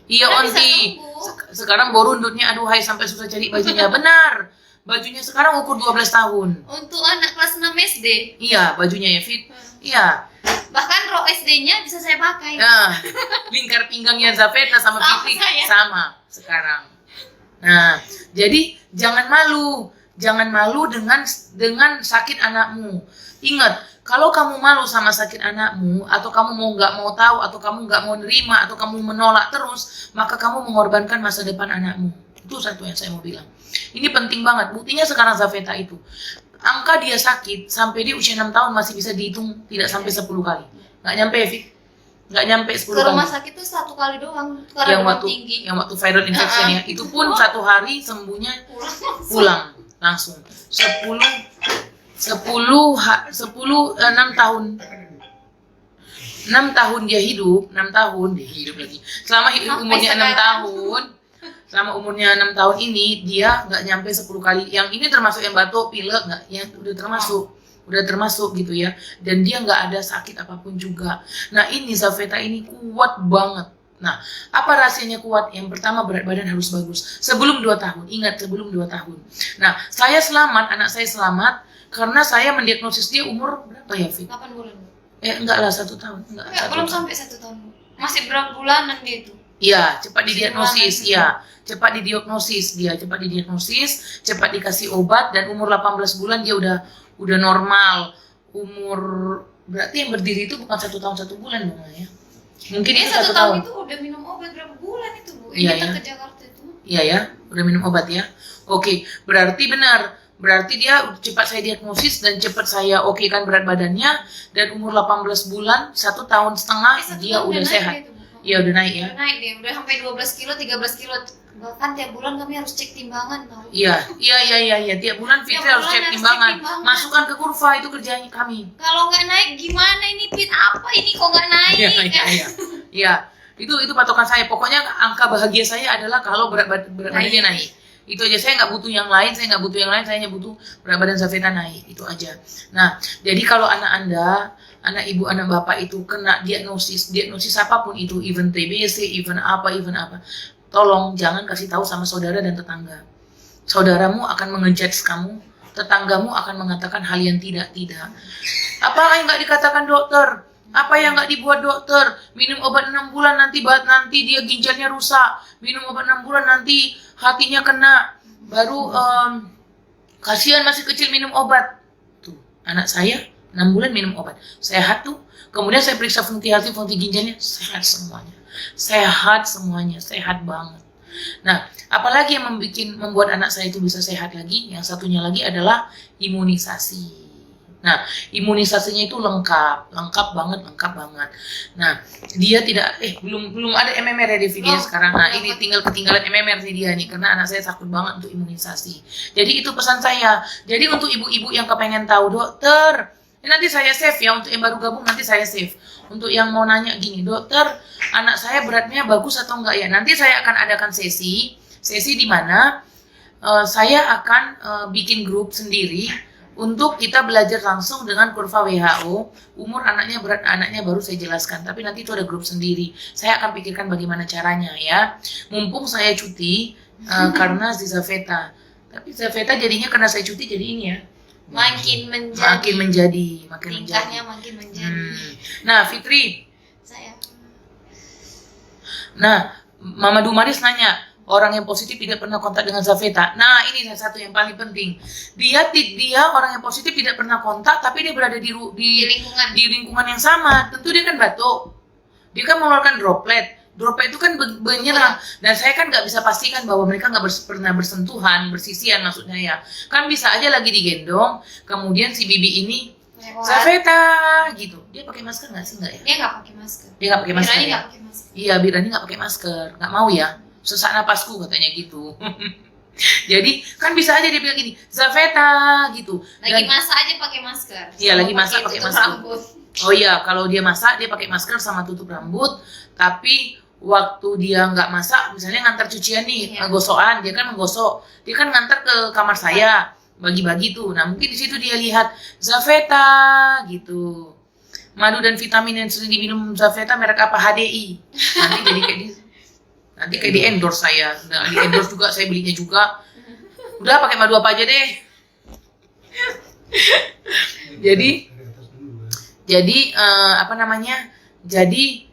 Iya Kan bisa onti. sembuh. Sekarang borundutnya aduhai sampai susah cari bajunya. Benar. Bajunya sekarang ukur 12 tahun. Untuk anak kelas 6 SD. Iya, bajunya ya fit. Iya. Bahkan rok SD-nya bisa saya pakai. Nah, lingkar pinggangnya Zafeta sama Sama Fitri saya. sama sekarang. Nah, jadi jangan malu. Jangan malu dengan sakit anakmu. Ingat, kalau kamu malu sama sakit anakmu, atau kamu nggak mau tahu, atau kamu nggak mau nerima, atau kamu menolak terus, maka kamu mengorbankan masa depan anakmu. Itu satu yang saya mau bilang. Ini penting banget. Buktinya sekarang Zafeta itu, angka dia sakit sampai dia usia 6 tahun masih bisa dihitung tidak sampai 10 kali. Nggak nyampe, Fik. Nggak nyampe 10 Ke kali. rumah sakit tuh 1 kali doang karena demam tinggi. Yang waktu viral infection ya, itu pun 1 hari sembuhnya pulang langsung. 6 tahun. 6 tahun dia hidup, 6 tahun dia hidup lagi. Selama umurnya 6 tahun, selama umurnya 6 tahun ini dia nggak nyampe 10 kali. Yang ini termasuk yang batuk, pilek nggak? Yang udah termasuk gitu ya. Dan dia nggak ada sakit apapun juga. Nah ini Zafeta ini kuat banget. Nah, apa rahasianya kuat? Yang pertama berat badan harus bagus. Sebelum 2 tahun, ingat sebelum 2 tahun. Nah, saya selamat, anak saya selamat karena saya mendiagnosis dia umur berapa ya, Fit? 8 bulan. Enggak lah 1 tahun. Enggak, Belum sampai 1 tahun. Masih berapa bulanan dia itu? Iya, cepat Masih didiagnosis, bulanan. iya. Cepat didiagnosis, cepat dikasih obat dan umur 18 bulan dia udah normal. Umur berarti yang berdiri itu bukan 1 tahun 1 bulan dong ya. Mungkin Dia itu 1 1 tahun tahun. itu udah minum obat berapa bulan itu, Bu? Iya, Ini ya. ke Jakarta itu. Iya ya, udah minum obat ya. Oke, berarti benar. Berarti dia cepat saya diagnosis dan cepat saya kan berat badannya dan umur 18 bulan, 1 tahun setengah 1 dia tahun udah naik sehat. dia tuh, Bu. Iya udah naik ya. Udah naik dia, udah sampai 12 kilo, 13 kilo. Bahkan tiap bulan kami harus cek timbangan, tahu. Iya. Tiap bulan Fitri Tiap harus bulan cek harus timbangan. cek timbangan. Masukkan ke kurva itu kerjanya kami. Kalau nggak naik gimana ini, Pit? Apa ini kok nggak naik? Iya. Itu patokan saya. Pokoknya angka bahagia saya adalah kalau berat badannya naik. Itu aja, saya nggak butuh yang lain, saya hanya butuh berat badan Zafeta naik, itu aja. Nah, jadi kalau anak Anda, anak ibu, anak bapak itu kena diagnosis apapun itu, even TBC, even apa, tolong jangan kasih tahu sama saudara dan tetangga. Saudaramu akan mengejudge kamu, tetanggamu akan mengatakan hal yang tidak. Apa yang nggak dikatakan dokter? Apa yang nggak dibuat dokter? Minum obat 6 bulan nanti dia ginjalnya rusak. Minum obat 6 bulan nanti hatinya kena. Baru kasihan masih kecil minum obat. Tuh, anak saya 6 bulan minum obat. Sehat tuh. Kemudian saya periksa fungsi hati, fungsi ginjalnya sehat semuanya. Sehat banget. Nah, apalagi yang membuat anak saya itu bisa sehat lagi? Yang satunya lagi adalah imunisasi. Nah, imunisasinya itu lengkap banget. Nah, dia tidak belum ada MMR ya di video sekarang. Nah, ini tinggal ketinggalan MMR sih dia nih karena anak saya takut banget untuk imunisasi. Jadi itu pesan saya. Jadi untuk ibu-ibu yang kepengen tahu dokter, nanti saya save ya, untuk yang baru gabung nanti saya save. Untuk yang mau nanya gini, dokter, anak saya beratnya bagus atau enggak ya? Nanti saya akan adakan sesi di mana saya akan bikin grup sendiri untuk kita belajar langsung dengan kurva WHO. Umur anaknya, berat anaknya baru saya jelaskan, tapi nanti itu ada grup sendiri. Saya akan pikirkan bagaimana caranya ya. Mumpung saya cuti karena si Zafeta. Tapi Zafeta jadinya karena saya cuti jadi ini ya. Makin menjadi. Tingkahnya makin menjadi. Nah, Fitri. Saya. Nah, Mama Dumaris nanya, orang yang positif tidak pernah kontak dengan Zafeta. Nah, ini salah satu yang paling penting. Dia orang yang positif tidak pernah kontak, tapi dia berada di lingkungan yang sama. Tentu dia kan batuk. Dia kan mengeluarkan droplet. Droplet itu kan menyerang. Dan saya kan nggak bisa pastikan bahwa mereka nggak pernah bersentuhan, bersisian maksudnya ya. Kan bisa aja lagi digendong, kemudian si Bibi ini Zafeta gitu. Dia pakai masker nggak sih? Nggak ya? Dia nggak pakai masker. Dia nggak pakai masker. Birani Ya? nggak pakai masker. Iya, Birani nggak pakai masker. Nggak mau ya. Sesak napasku katanya gitu. Jadi kan bisa aja dia bilang gini, Zafeta gitu. Lagi masak aja pakai masker. Iya, lagi masak pakai masker. Rambut. Oh iya, kalau dia masak dia pakai masker sama tutup rambut. Tapi waktu dia nggak masak, misalnya ngantar cucian nih, Iya. gosokan, dia kan menggosok, dia kan ngantar ke kamar saya, bagi-bagi tuh. Nah mungkin di situ dia lihat Zafeta gitu, madu dan vitamin yang sering diminum Zafeta merek apa, HDI. Nanti jadi kayak nanti kayak di endorse saya, nah, di endorse juga saya belinya juga. Udah pakai madu apa aja deh. Jadi apa namanya? Jadi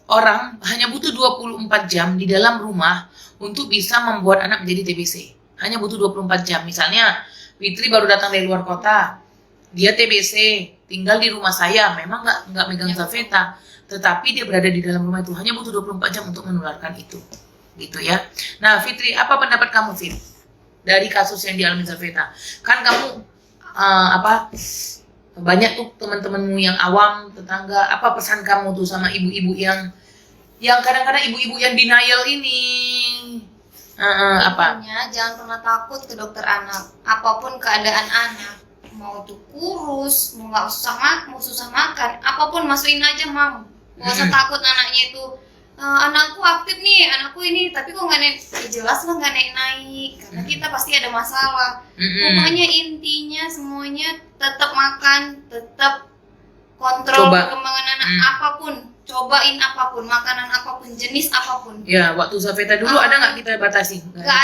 orang hanya butuh 24 jam di dalam rumah untuk bisa membuat anak menjadi TBC. Hanya butuh 24 jam. Misalnya Fitri baru datang dari luar kota, dia TBC, tinggal di rumah saya, memang nggak megang Zafeta, tetapi dia berada di dalam rumah itu hanya butuh 24 jam untuk menularkan itu. Gitu ya. Nah, Fitri, apa pendapat kamu, Fit? Dari kasus yang dialami Zafeta. Kan kamu banyak tuh teman-temanmu yang awam, tetangga, apa pesan kamu tuh sama ibu-ibu yang kadang-kadang ibu-ibu yang denial ini? Apa? Intinya jangan pernah takut ke dokter anak. Apapun keadaan anak, mau tuh kurus, mau nggak mau susah makan, apapun masukin aja, Mam. Nggak usah takut anaknya itu. Anakku aktif nih, anakku ini, tapi kok nggak naik? Ya jelas lah nggak naik, karena kita pasti ada masalah. Pokoknya intinya semuanya tetap makan, tetap kontrol perkembangan anak, apapun, cobain apapun, makanan apapun, jenis apapun. Ya, waktu Zafeta dulu ada nggak kita batasi? Nggak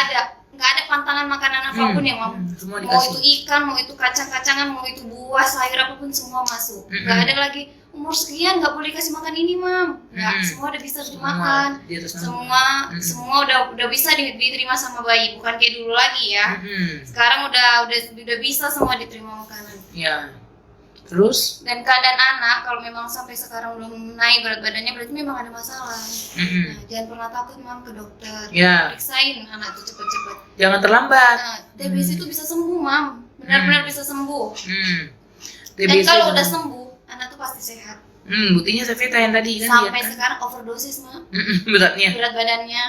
ada pantangan makanan apapun ya, Mam. Semua Mau itu ikan, mau itu kacang-kacangan, mau itu buah, sayur apapun semua masuk. Nggak ada lagi umur sekian nggak boleh kasih makan ini, Mam. Nggak, semua udah bisa dimakan. Semua udah bisa diterima sama bayi, bukan kayak dulu lagi ya. Sekarang udah bisa semua diterima makanan. Ya. Terus? Dan keadaan anak kalau memang sampai sekarang belum naik berat badannya berarti memang ada masalah. Nah, jangan pernah takut, Mam, ke dokter. Ya. Periksain anak itu cepet-cepet. Jangan terlambat. Nah, TBC itu bisa sembuh, Mam. Benar-benar bisa sembuh. Dan TBC kalau udah sembuh, anak tuh pasti sehat. Buktinya Zafeta yang tadi kan. Sampai kan? sekarang overdosis, Mam. Beratnya. Berat badannya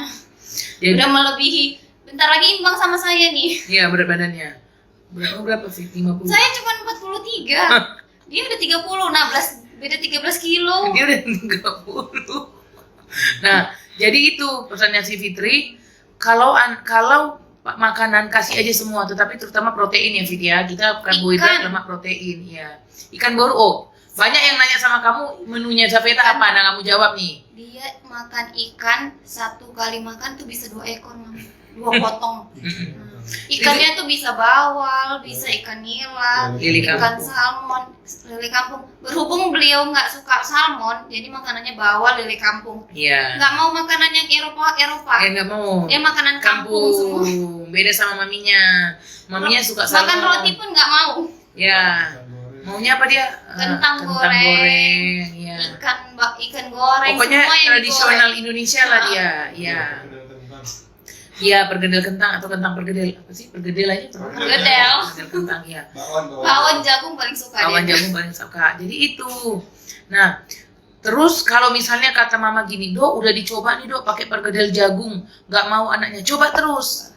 Jadi, udah melebihi. Bentar lagi imbang sama saya nih. iya, berat badannya. Berapa sih? 50. Saya cuma 43. Dia udah 30, beda 13 kilo. Dia udah 30. Nah, jadi itu pesannya si Fitri. Kalau makanan kasih aja semua, tetapi terutama protein ya, Fit ya. Kita karbohidrat, lemak, protein ya. Ikan baru. Oh, banyak yang nanya sama kamu menunya Zafeta apa? Nah, kamu jawab nih. Dia makan ikan, satu kali makan tuh bisa 2 ekor, Mam. 2 potong. Ikannya tuh bisa bawal, bisa ikan nila, ikan salmon, lele kampung. Berhubung beliau nggak suka salmon, jadi makanannya bawal, lele kampung. Iya. Nggak mau makanan yang Eropa. Nggak mau. Dia makanan kampung semua. Beda sama maminya. Maminya suka salmon. Makan roti pun nggak mau. Ya. Maunya apa dia? Kentang goreng. Ya. Ikan goreng. Pokoknya semua yang tradisional digoreng. Indonesia lah dia. Ya. Iya, pergedel kentang atau kentang pergedel. Apa sih? Pergedel aja. Pergedel. Pergedel kentang ya. Bawang jagung paling suka dia. Bawang jagung paling suka. Jadi itu. Nah, terus kalau misalnya kata mama gini, Dok, udah dicoba nih, Dok, pakai pergedel jagung, nggak mau anaknya. Coba terus.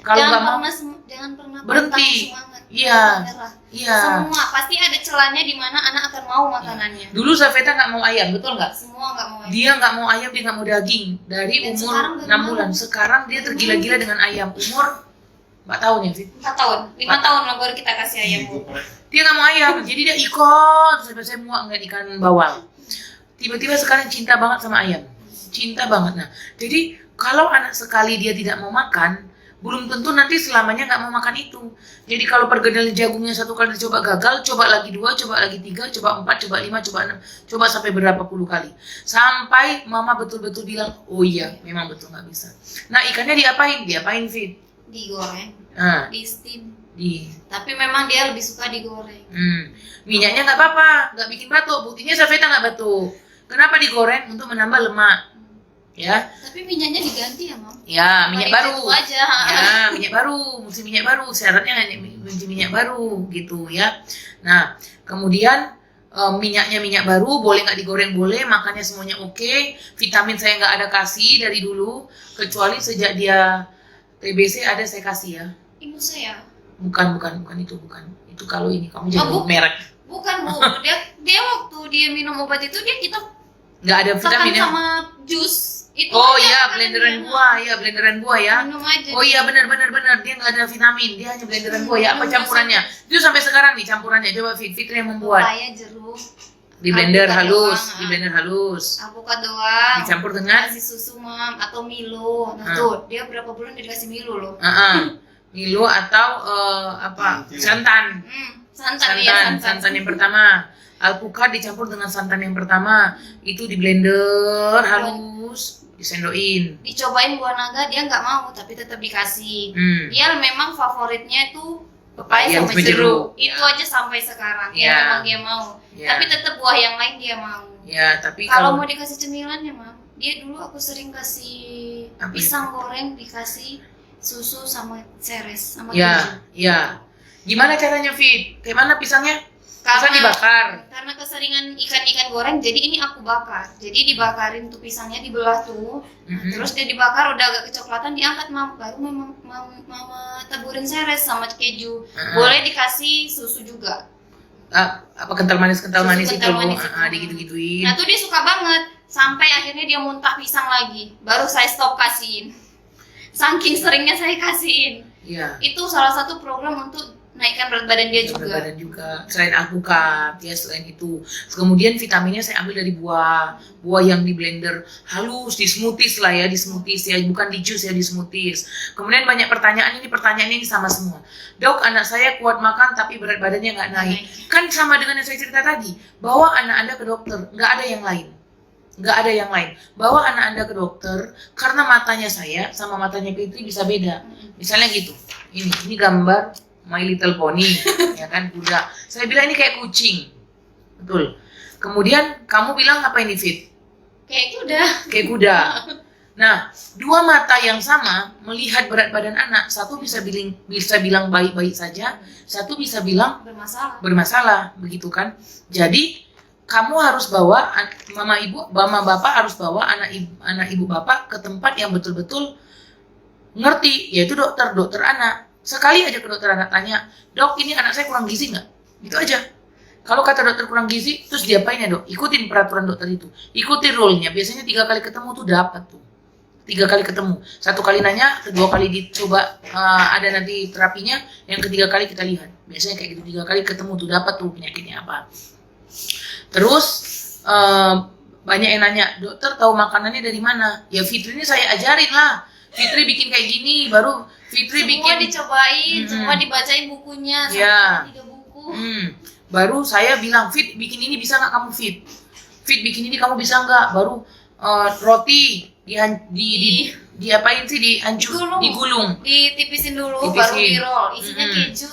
Kalau nggak mau, jangan pernah berhenti. semangat. Iya. Iya. Semua pasti ada celahnya di mana anak akan mau makanannya. Dulu Zafeta nggak mau ayam, betul nggak? Semua nggak mau. Dia nggak mau ayam, dia nggak mau daging dari Dan umur sekarang 6 bulan. Sekarang dia tergila-gila dengan ayam. Umur 4 tahun ya, Fit? 4 tahun, 5 tahun lah baru kita kasih ayam. Dia nggak mau ayam, jadi dia ikut sampai saya muak ngeliat ikan bawal. Tiba-tiba sekarang cinta banget sama ayam, cinta banget. Nah, jadi kalau anak sekali dia tidak mau makan, belum tentu nanti selamanya nggak mau makan itu. Jadi kalau pergedel jagungnya satu kali dicoba gagal, coba lagi 2, coba lagi 3, coba 4, coba 5, coba 6, coba sampai berapa puluh kali. Sampai mama betul-betul bilang, oh iya, memang betul nggak bisa. Nah, ikannya diapain? Diapain, Fit? Digoreng, di steam. Tapi memang dia lebih suka digoreng. Minyaknya nggak apa-apa, nggak bikin batuk. Buktinya Zafeta nggak batuk. Kenapa digoreng? Untuk menambah lemak. Ya. Tapi minyaknya diganti ya, Mam? Ya, minyak baru. Aja. Ya, minyak baru, mesti minyak baru. Syaratnya hanya minyak baru gitu ya. Nah, kemudian minyaknya minyak baru, boleh nggak digoreng boleh, makannya semuanya oke. Vitamin saya nggak ada kasih dari dulu, kecuali sejak dia TBC ada saya kasih ya. Ibu saya. Bukan itu, bukan. Itu kalau ini kamu jangan merek. Bukan Bu. Dia waktu dia minum obat itu kita Nggak ada tekan vitamin ya? sama jus. Itu Oh aja iya, kan blenderan dia. buah, ya blenderan buah ya. Minum aja. Oh iya benar dia nggak ada vitamin, dia hanya blenderan buah ya. Apa Minum campurannya? Itu sampai sekarang nih campurannya. Coba Fitri yang membuat. Papaya, jeruk, Di blender alpukat halus, doang, di blender halus. alpukat doang. Dicampur dengan Kasih susu mam atau Milo. Nah Ah. tuh, dia berapa bulan dia dikasih Milo loh. Milo atau apa? Santan. Santan ya, Santan yang pertama. Alpukat dicampur dengan santan yang pertama. Itu di blender halus, disendokin. Dicobain buah naga dia nggak mau tapi tetap dikasih. Dia memang favoritnya itu Pepaya sama sama jeruk. Itu aja sampai sekarang Ya. yang memang dia mau. Ya. Tapi tetap buah yang lain dia mau. Ya, tapi Kalau kalau mau dikasih cemilan ya mam, dia dulu aku sering kasih Apa pisang goreng dikasih susu sama seres sama ya, keju. ya. Gimana caranya, Fit? Kayak mana pisangnya? Pisang dibakar. Karena keseringan ikan-ikan goreng, jadi ini aku bakar. Jadi dibakarin tuh pisangnya dibelah tuh, Mhm. terus dia dibakar udah agak kecoklatan diangkat mam, baru mama taburin seres sama keju. Boleh dikasih susu juga. Apa kental manis Susu itu kental manis itu. digitu-gituin. Nah tuh dia suka banget, sampai akhirnya dia muntah pisang lagi. Baru saya stop kasihin. Saking seringnya saya kasihin. Iya. Itu salah satu program untuk naikkan berat badan dia juga. Berat badan juga. Selain alpukat, ya selain itu. Kemudian vitaminnya saya ambil dari buah yang di blender halus, di smoothies lah ya, bukan di jus ya, di smoothies. Kemudian banyak pertanyaan ini sama semua. Dok, anak saya kuat makan tapi berat badannya nggak naik. Kan sama dengan yang saya cerita tadi, bawa anak Anda ke dokter, nggak ada yang lain. Bawa anak Anda ke dokter karena matanya saya sama matanya Fitri bisa beda. Misalnya gitu. Ini gambar My Little Pony, ya kan, kuda. Saya bilang ini kayak kucing, betul. Kemudian kamu bilang apa ini, Fit? Kayak kuda. Nah, dua mata yang sama melihat berat badan anak, satu bisa bilang baik-baik saja, satu bisa bilang bermasalah, begitu kan? Jadi kamu harus bawa mama bapak harus bawa anak ibu bapak ke tempat yang betul-betul ngerti, yaitu dokter anak. Sekali aja ke dokter anak tanya, dok ini anak saya kurang gizi nggak? Gitu aja. Kalau kata dokter kurang gizi, terus diapain ya dok? Ikutin peraturan dokter itu. Ikuti rule-nya. Biasanya 3 kali ketemu tuh dapat tuh. 3 kali ketemu. 1 kali nanya, kedua kali dicoba ada nanti terapinya, yang ketiga kali kita lihat. Biasanya kayak gitu 3 kali ketemu tuh dapat tuh penyakitnya apa. Terus banyak yang nanya, dokter tahu makanannya dari mana? Ya Fitri ini saya ajarin lah. Fitri bikin kayak gini, baru Fitri semua bikin dicobain, semua dibacain bukunya, Ya. 3 buku. Baru saya bilang, Fit bikin ini bisa nggak kamu Fit? Fit bikin ini kamu bisa nggak? Baru roti diapain sih, digulung, Ditipisin dulu, baru di-roll, isinya keju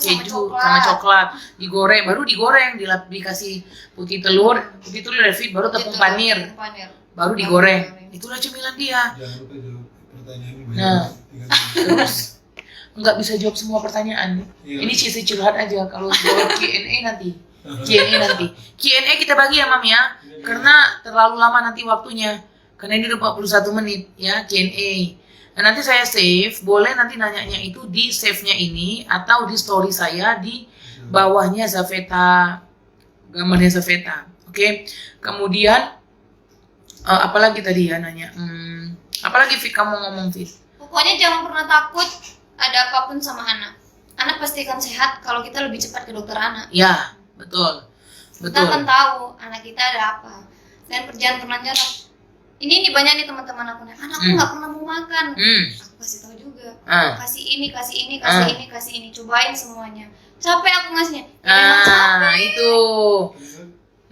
sama coklat, digoreng, baru digoreng, dikasih putih telur dari Fit, baru tepung panir, baru digoreng. Itulah cemilan dia. Jangan lupa jawab pertanyaan ini. Nah, terus nggak bisa jawab semua pertanyaan. Iya. Ini sisi curhat aja. Kalau jawab Q&A nanti. Q&A kita bagi ya Mam ya. Karena terlalu lama nanti waktunya. Karena ini udah 41 menit ya Q&A. Nah, nanti saya save. Boleh nanti nanyanya itu di save-nya ini atau di story saya di bawahnya Zafeta. Gambarnya Zafeta. Oke. Kemudian apalagi tadi ya nanya. Apalagi Fit kamu ngomong Fit? Pokoknya jangan pernah takut ada apapun sama anak. Anak pasti akan sehat kalau kita lebih cepat ke dokter anak. Ya, betul. Kita akan tahu anak kita ada apa. Dan jangan pernah nyerah. Ini banyak nih teman-teman aku nih. Anakku nggak pernah mau makan. Aku kasih tahu juga. Kasih ini. Cobain semuanya. Capek aku ngasihnya. Itu.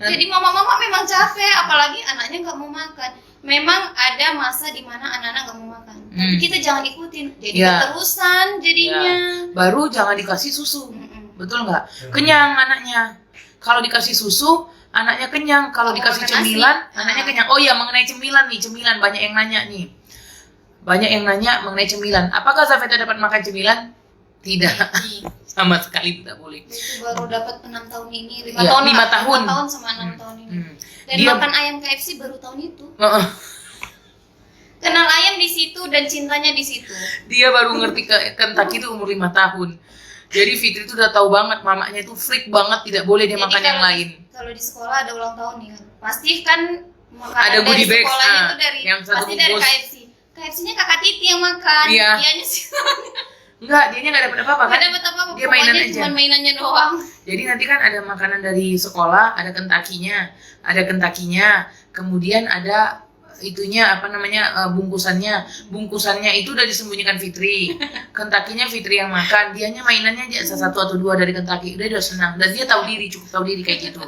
Jadi mama-mama memang capek, apalagi anaknya nggak mau makan. Memang ada masa di mana anak-anak nggak mau makan. Tapi kita jangan ikutin. Jadi keterusan jadinya. Baru jangan dikasih susu. Betul nggak? Kenyang anaknya. Kalau dikasih susu, anaknya kenyang. Kalau dikasih cemilan, anaknya kenyang. Oh iya, mengenai cemilan banyak yang nanya nih. Banyak yang nanya mengenai cemilan. Apakah Zafeta dapat makan cemilan? Tidak. Sama sekali tidak boleh. Itu baru dapat 6 tahun ini, 5 tahun. 5 tahun sama 6 tahun ini. Dan makan ayam KFC baru tahun itu. Kenal ayam di situ dan cintanya di situ. Dia baru ngerti Kentucky itu umur 5 tahun. Jadi Fitri tuh udah tahu banget mamanya itu freak banget, tidak boleh dia Jadi makan yang lain. Kalau di sekolah ada ulang tahun nih kan, pasti kan makanan Ada dari goodie bag, sekolahnya tuh dari yang satu pasti dari bungkus. KFC. KFC-nya kakak Titi yang makan, Iya. dianya sih Enggak, dianya nggak dapat apa-apa kan? nggak dapat apa-apa, Dia mainan pokoknya aja. cuma mainannya doang. Jadi nanti kan ada makanan dari sekolah, ada kentakinya, kemudian ada itunya apa namanya bungkusannya itu udah disembunyikan Fitri. Kentakinya Fitri yang makan, dianya mainannya aja satu atau dua dari kentaki, udah senang dan dia tahu diri, cukup tahu diri kayak gitu.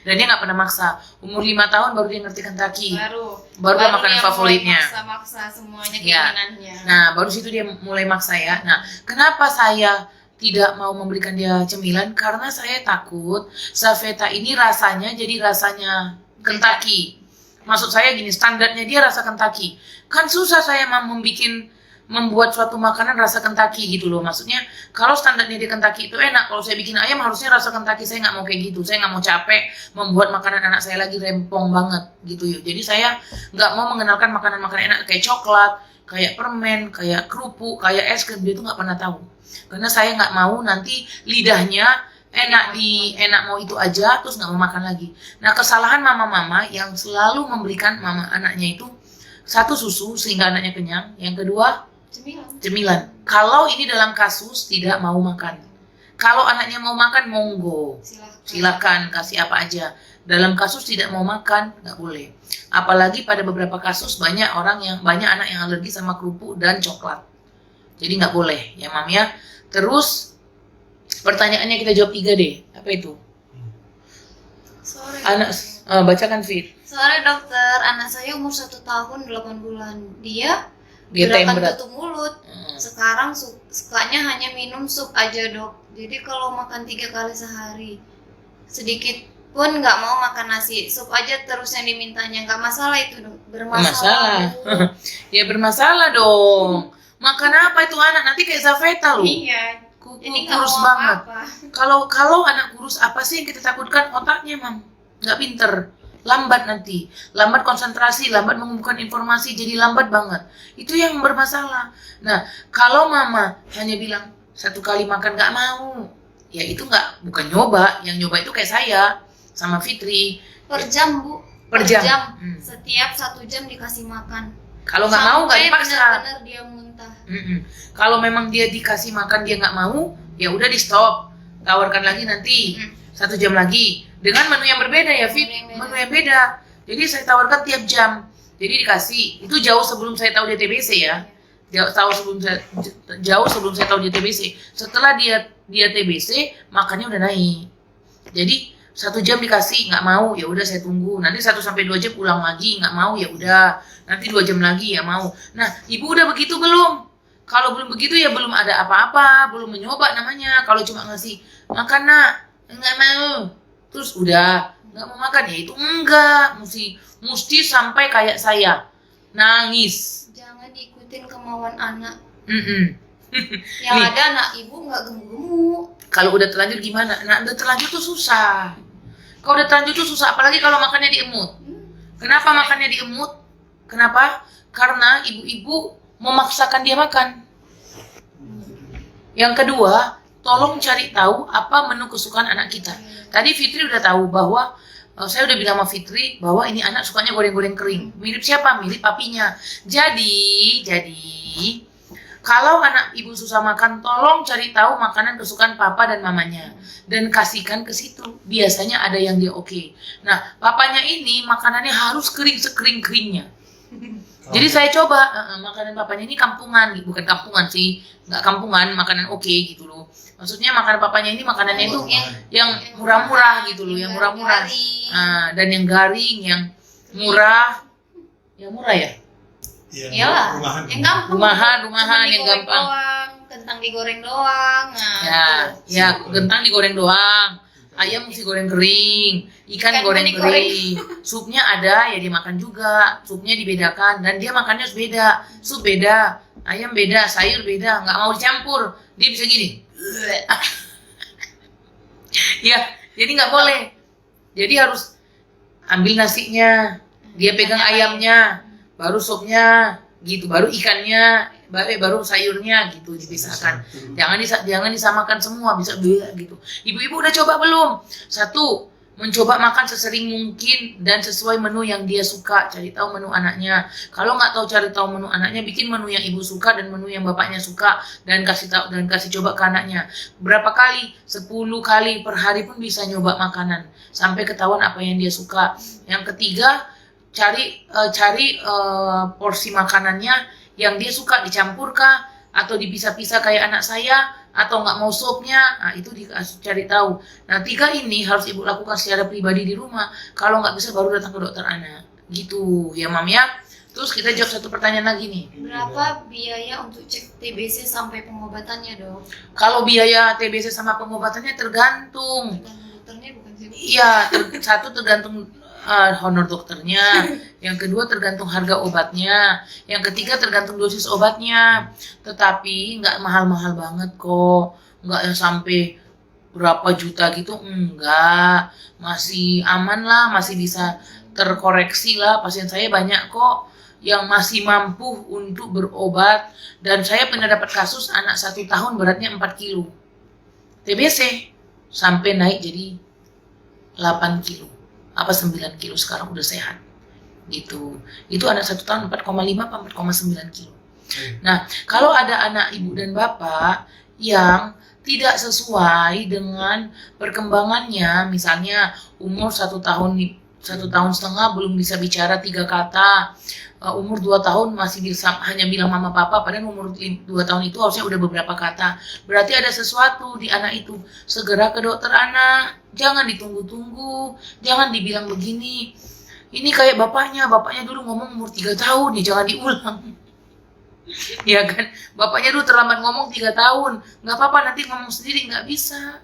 Dan dia nggak pernah maksa. Umur 5 tahun baru dia ngerti kentaki. Baru dia makanan dia favoritnya. maksa semuanya Iya. keinginannya. Nah, baru situ dia mulai maksa ya. Nah, kenapa saya tidak mau memberikan dia cemilan? Karena saya takut Zafeta ini rasanya jadi rasanya Kentucky. Maksud saya gini, standarnya dia rasa Kentucky. Kan susah saya membuat suatu makanan rasa Kentucky gitu loh. Maksudnya kalau standarnya di Kentucky itu enak. Kalau saya bikin ayam harusnya rasa Kentucky. Saya nggak mau kayak gitu. Saya nggak mau capek membuat makanan anak saya lagi rempong banget gitu ya. Jadi saya nggak mau mengenalkan makanan-makanan enak kayak coklat, kayak permen, kayak kerupuk, kayak es krim. Dia tuh nggak pernah tahu. Karena saya nggak mau nanti lidahnya enak mau itu aja terus nggak mau makan lagi. Nah, kesalahan mama-mama yang selalu memberikan mama anaknya itu satu susu sehingga anaknya kenyang, yang kedua cemilan. Kalau ini dalam kasus tidak mau makan. Kalau anaknya mau makan monggo, silakan kasih apa aja. Dalam kasus tidak mau makan nggak boleh. Apalagi pada beberapa kasus banyak anak yang alergi sama kerupuk dan coklat. Jadi nggak boleh ya Mam ya. Terus pertanyaannya kita jawab 3 deh. Apa itu? Sore. Anak bacakan Fit. Sore dokter, anak saya umur 1 tahun 8 bulan. Dia Dietnya gerakan berat. tutup mulut. Sekarang sukanya hanya minum sup aja dok. Jadi kalau makan 3 kali sehari, sedikit pun nggak mau makan nasi, sup aja terus yang dimintanya. Nggak masalah itu dok? Bermasalah. Ya bermasalah dong. Makan apa itu anak? Nanti kayak Zafeta loh. Iya. Jadi nggak Kurus mau banget. apa-apa. Kalau anak kurus, apa sih yang kita takutkan? Otaknya Mam. Nggak pinter. Lambat nanti, lambat konsentrasi, lambat mengumpulkan informasi, jadi lambat banget. Itu yang bermasalah. Nah, kalau mama hanya bilang 1 kali makan nggak mau, ya itu bukan nyoba. Yang nyoba itu kayak saya sama Fitri. Per jam bu. Per jam. Setiap 1 jam dikasih makan. Kalau nggak mau nggak dipaksa. Benar-benar dia muntah. Kalau memang dia dikasih makan dia nggak mau, ya udah di stop. Tawarkan lagi nanti 1 jam lagi. Dengan menu yang berbeda ya Fit, menu yang beda. Jadi saya tawarkan tiap jam. Jadi dikasih. Itu jauh sebelum saya tahu dia TBC ya. Jauh sebelum saya tahu dia TBC. Setelah dia TBC, makannya udah naik. Jadi 1 jam dikasih nggak mau, ya udah saya tunggu. Nanti 1 sampai 2 jam ulang lagi nggak mau, ya udah. Nanti 2 jam lagi ya mau. Nah, ibu udah begitu belum? Kalau belum begitu ya belum ada apa-apa, belum mencoba namanya. Kalau cuma ngasih makan nak, nggak mau. Terus udah nggak mau makan ya itu enggak, mesti sampai kayak saya nangis. Jangan diikutin kemauan anak. Yang Nih. ada anak ibu nggak gemuk-gemuk. Kalau udah terlanjur gimana? Nah, udah terlanjur tuh susah. Kalau udah terlanjur tuh susah, apalagi kalau makannya diemut. Kenapa makannya diemut? Kenapa? Karena ibu-ibu memaksakan dia makan. Yang kedua, tolong cari tahu apa menu kesukaan anak kita. Tadi Fitri udah tahu bahwa saya udah bilang sama Fitri bahwa ini anak sukanya goreng-goreng kering. Mirip siapa? Mirip papinya. Jadi kalau anak ibu susah makan, tolong cari tahu makanan kesukaan papa dan mamanya dan kasihkan ke situ. Biasanya ada yang dia oke. Nah, papanya ini makanannya harus kering sekering-keringnya. Jadi saya coba makanan papanya ini kampungan, bukan kampungan sih, nggak kampungan, makanan oke gitu loh. Maksudnya makanan papanya ini makanannya itu yang murah-murah gitu loh, yang murah-murah. Dan yang garing, yang murah, yang murah ya. Iyalah, yang gampang. Rumahan yang gampang. Kentang digoreng doang. Ya, kentang digoreng doang. Ayam mesti goreng kering, ikan goreng kering. Supnya ada ya dimakan juga. Supnya dibedakan dan dia makannya harus beda. Sup beda, ayam beda, sayur beda, nggak mau dicampur. Dia bisa gini. Ya, jadi nggak boleh. Jadi harus ambil nasinya, dia pegang ayamnya, baru supnya, gitu, baru ikannya, baru sayurnya gitu dipisahkan. Jangan disamakan semua, bisa beda gitu. Ibu-ibu udah coba belum? Satu, mencoba makan sesering mungkin dan sesuai menu yang dia suka. Cari tahu menu anaknya. Kalau nggak tahu cari tahu menu anaknya, bikin menu yang ibu suka dan menu yang bapaknya suka dan kasih tahu dan kasih coba ke anaknya. Berapa kali? 10 kali per hari pun bisa nyoba makanan sampai ketahuan apa yang dia suka. Yang ketiga, cari porsi makanannya yang dia suka, dicampur kah atau dipisah-pisah kayak anak saya, atau nggak mau sopnya. Nah, itu cari tahu. Nah, 3 ini harus ibu lakukan secara pribadi di rumah. Kalau nggak bisa baru datang ke dokter anak gitu ya Mam ya. Terus kita jawab satu pertanyaan lagi nih. Berapa biaya untuk cek TBC sampai pengobatannya, Dok? Kalau biaya TBC sama pengobatannya tergantung. Bukan dokternya, bukan sih? Iya, satu tergantung honor dokternya, yang kedua tergantung harga obatnya, yang ketiga tergantung dosis obatnya. Tetapi nggak mahal-mahal banget kok, nggak yang sampai berapa juta gitu, enggak, masih aman lah, masih bisa terkoreksi lah. Pasien saya banyak kok yang masih mampu untuk berobat, dan saya pernah dapat kasus anak 1 tahun beratnya 4 kilo TBC sampai naik jadi 8 kilo apa 9 kilo, sekarang udah sehat gitu. Itu anak 1 tahun 4,5 apa 4,9 kilo. Nah, kalau ada anak ibu dan bapak yang tidak sesuai dengan perkembangannya, misalnya umur 1 tahun 1,5 belum bisa bicara 3 kata, umur 2 tahun masih bisa hanya bilang mama papa, padahal umur 2 tahun itu harusnya udah beberapa kata. Berarti ada sesuatu di anak itu. Segera ke dokter anak, jangan ditunggu-tunggu, jangan dibilang begini. Ini kayak bapaknya dulu ngomong umur 3 tahun nih, jangan diulang. Ya kan, bapaknya dulu terlambat ngomong 3 tahun, nggak apa-apa nanti ngomong sendiri, nggak bisa.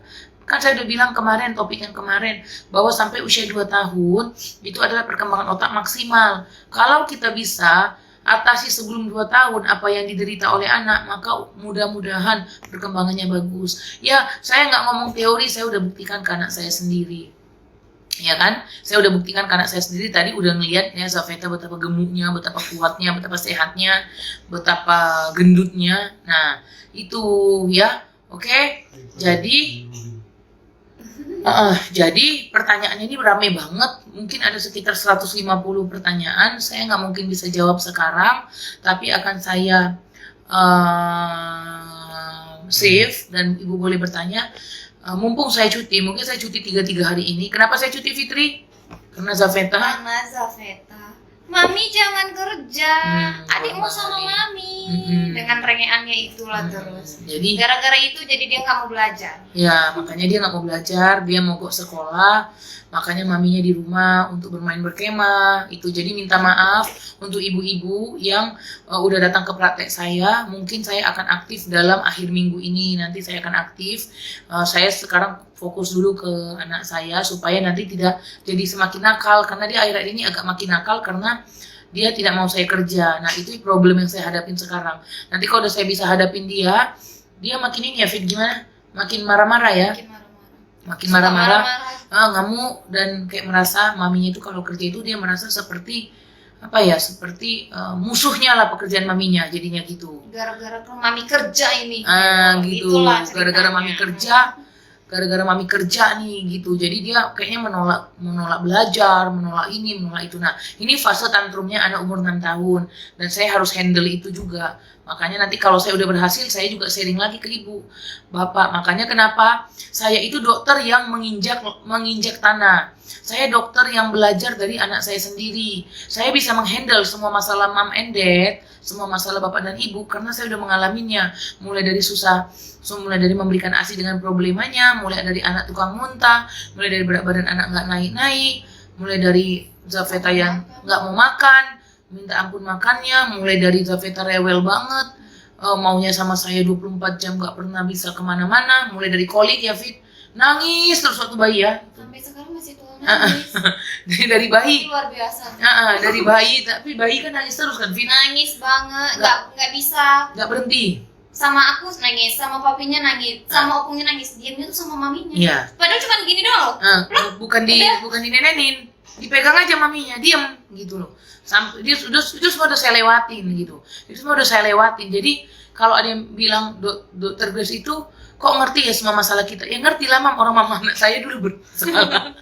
Kan saya udah bilang kemarin, topik yang kemarin, bahwa sampai usia 2 tahun itu adalah perkembangan otak maksimal. Kalau kita bisa atasi sebelum 2 tahun apa yang diderita oleh anak, maka mudah-mudahan perkembangannya bagus. Ya, saya nggak ngomong teori, saya udah buktikan ke anak saya sendiri. Ya kan, saya udah buktikan ke anak saya sendiri. Tadi udah ngeliat ya Zafeta betapa gemuknya, betapa kuatnya, betapa sehatnya, betapa gendutnya. Nah, itu ya, oke. Jadi pertanyaannya ini ramai banget, mungkin ada sekitar 150 pertanyaan. Saya nggak mungkin bisa jawab sekarang, tapi akan saya save dan ibu boleh bertanya. Mumpung saya cuti, mungkin saya cuti 3 hari ini. Kenapa saya cuti, Fitri? Karena Zafeta. Mami jangan kerja, adik mau sama mami. Dengan rengeannya itulah terus. Jadi gara-gara itu jadi dia nggak mau belajar. Ya, makanya dia nggak mau belajar, dia mogok sekolah. Makanya maminya di rumah untuk bermain berkemah. Itu jadi minta maaf untuk ibu-ibu yang udah datang ke praktek saya. Mungkin saya akan aktif dalam akhir minggu ini. Nanti saya akan aktif. Saya sekarang fokus dulu ke anak saya supaya nanti tidak jadi semakin nakal. Karena dia akhir-akhir ini agak makin nakal karena dia tidak mau saya kerja. Nah, itu problem yang saya hadapin sekarang. Nanti kalau udah saya bisa hadapin dia makin ini ya, Fit, gimana? Makin marah-marah ya? Makin marah-marah. Ngamuk dan kayak merasa maminya itu kalau kerja itu dia merasa seperti apa ya, seperti musuhnya lah pekerjaan maminya, jadinya gitu. Gara-gara mami kerja ini. Gitu. Gara-gara mami kerja nih gitu. Jadi dia kayaknya menolak belajar, menolak ini, menolak itu. Nah, ini fase tantrumnya anak umur 6 tahun dan saya harus handle itu juga. Makanya nanti kalau saya udah berhasil, saya juga sharing lagi ke ibu, bapak. Makanya kenapa saya itu dokter yang menginjak tanah. Saya dokter yang belajar dari anak saya sendiri. Saya bisa menghandle semua masalah mom and dad, semua masalah bapak dan ibu karena saya udah mengalaminya. Mulai dari susah, mulai dari memberikan ASI dengan problemanya, mulai dari anak tukang muntah, mulai dari berat badan anak nggak naik-naik, mulai dari Zafeta yang nggak mau makan, minta ampun makannya, mulai dari Zafeta rewel banget, maunya sama saya 24 jam gak pernah bisa kemana-mana, mulai dari kolik ya Fit, nangis terus waktu bayi ya. Sampai sekarang masih tuh nangis. dari bayi. Luar biasa. Dari bayi, tapi bayi kan nangis terus kan Fit? Nangis banget, nggak bisa. Nggak berhenti. Sama aku nangis, sama papinya nangis, sama opunya nangis, diamnya tuh sama maminya. Iya. Padahal cuma gini doang. Bukan dinenenin. dipegang aja maminya, diem gitu loh. Sampai dia itu semua udah saya lewatin gitu. Itu semua udah saya lewatin. Jadi kalau ada yang bilang dokter Grace itu kok ngerti ya semua masalah kita? Ya ngerti lah mam, orang mama anak saya dulu bersalah.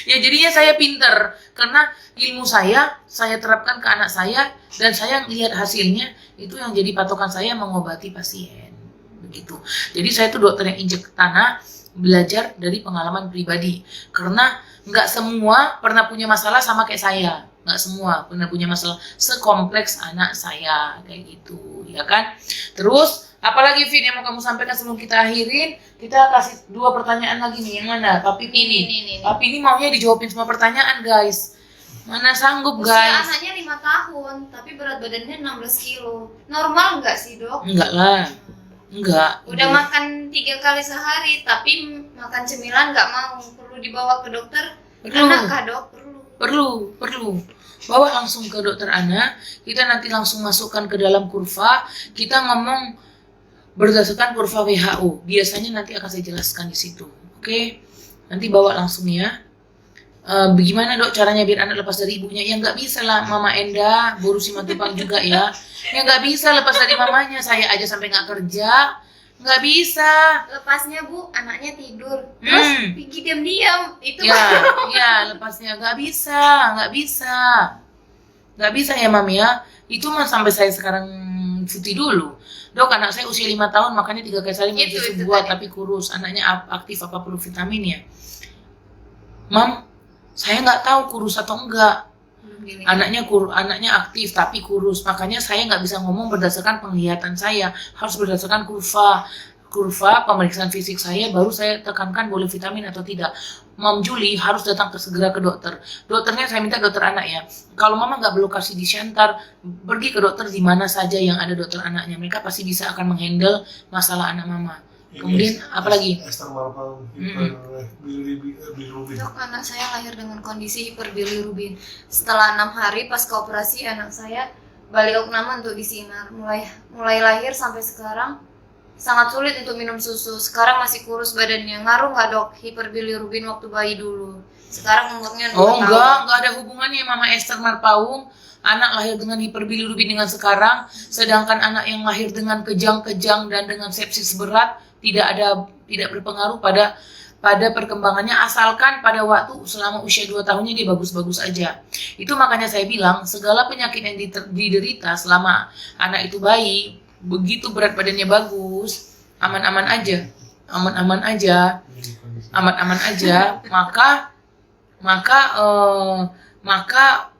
Ya jadinya saya pinter karena ilmu saya terapkan ke anak saya dan saya lihat hasilnya itu yang jadi patokan saya mengobati pasien begitu. Jadi saya tuh dokter yang injek tanah, belajar dari pengalaman pribadi karena nggak semua pernah punya masalah sama kayak saya, nggak semua pernah punya masalah sekompleks anak saya kayak gitu ya kan. Terus apalagi Vin yang mau kamu sampaikan sebelum kita akhirin? Kita kasih 2 pertanyaan lagi nih. Yang mana? Papi ini. Papi ini maunya dijawabin semua pertanyaan guys. Mana sanggup Usia guys? anaknya 5 tahun, tapi berat badannya 16 kilo. Normal nggak sih dok? Enggak lah. Enggak. Udah makan 3 kali sehari, tapi makan cemilan nggak mau. Perlu dibawa ke dokter anak kah dok? Perlu. Bawa langsung ke dokter anak. Kita nanti langsung masukkan ke dalam kurva. Kita ngomong berdasarkan kurva WHO. Biasanya nanti akan saya jelaskan di situ. Oke? Nanti bawa langsung ya. Bagaimana dok caranya biar anak lepas dari ibunya? Ya nggak bisa lah Mama Enda, Boru Simatupang juga ya. Ya nggak bisa lepas dari mamanya. Saya aja sampai nggak kerja, nggak bisa. Lepasnya bu, anaknya tidur. Terus pergi diam-diam. Itu Ya lepasnya nggak bisa ya Mami ya. Itu mah sampai saya sekarang cuti dulu. Dok, anak saya usia 5 tahun makannya 3 kali sehari minum susu buah tapi kurus. Anaknya aktif apa perlu vitamin ya? Mam, saya nggak tahu kurus atau enggak. Anaknya aktif tapi kurus. Makanya saya nggak bisa ngomong berdasarkan penglihatan saya. Harus berdasarkan kurva pemeriksaan fisik saya baru saya tekankan boleh vitamin atau tidak. Mom Julie harus datang segera ke dokter. Dokternya saya minta dokter anak ya. Kalau mama nggak berlokasi di Shantar, pergi ke dokter di mana saja yang ada dokter anaknya. Mereka pasti bisa akan menghandle masalah anak mama. Kemudian apa lagi? Esther Marpang, bilirubin. Dok, anak saya lahir dengan kondisi hiperbilirubin. Setelah 6 hari pas ke operasi, anak saya balioknama untuk disinar. Mulai lahir sampai sekarang sangat sulit untuk minum susu. Sekarang masih kurus badannya. Ngaruh nggak dok hiperbilirubin waktu bayi dulu? Sekarang umurnya 2 tahun. Enggak ada hubungannya Mama Esther Marpaung. Anak lahir dengan hiperbilirubin dengan sekarang, sedangkan anak yang lahir dengan kejang-kejang dan dengan sepsis berat tidak berpengaruh pada perkembangannya, asalkan pada waktu selama usia 2 tahunnya dia bagus-bagus aja. Itu makanya saya bilang segala penyakit yang diderita selama anak itu bayi, begitu berat badannya bagus, aman-aman aja, maka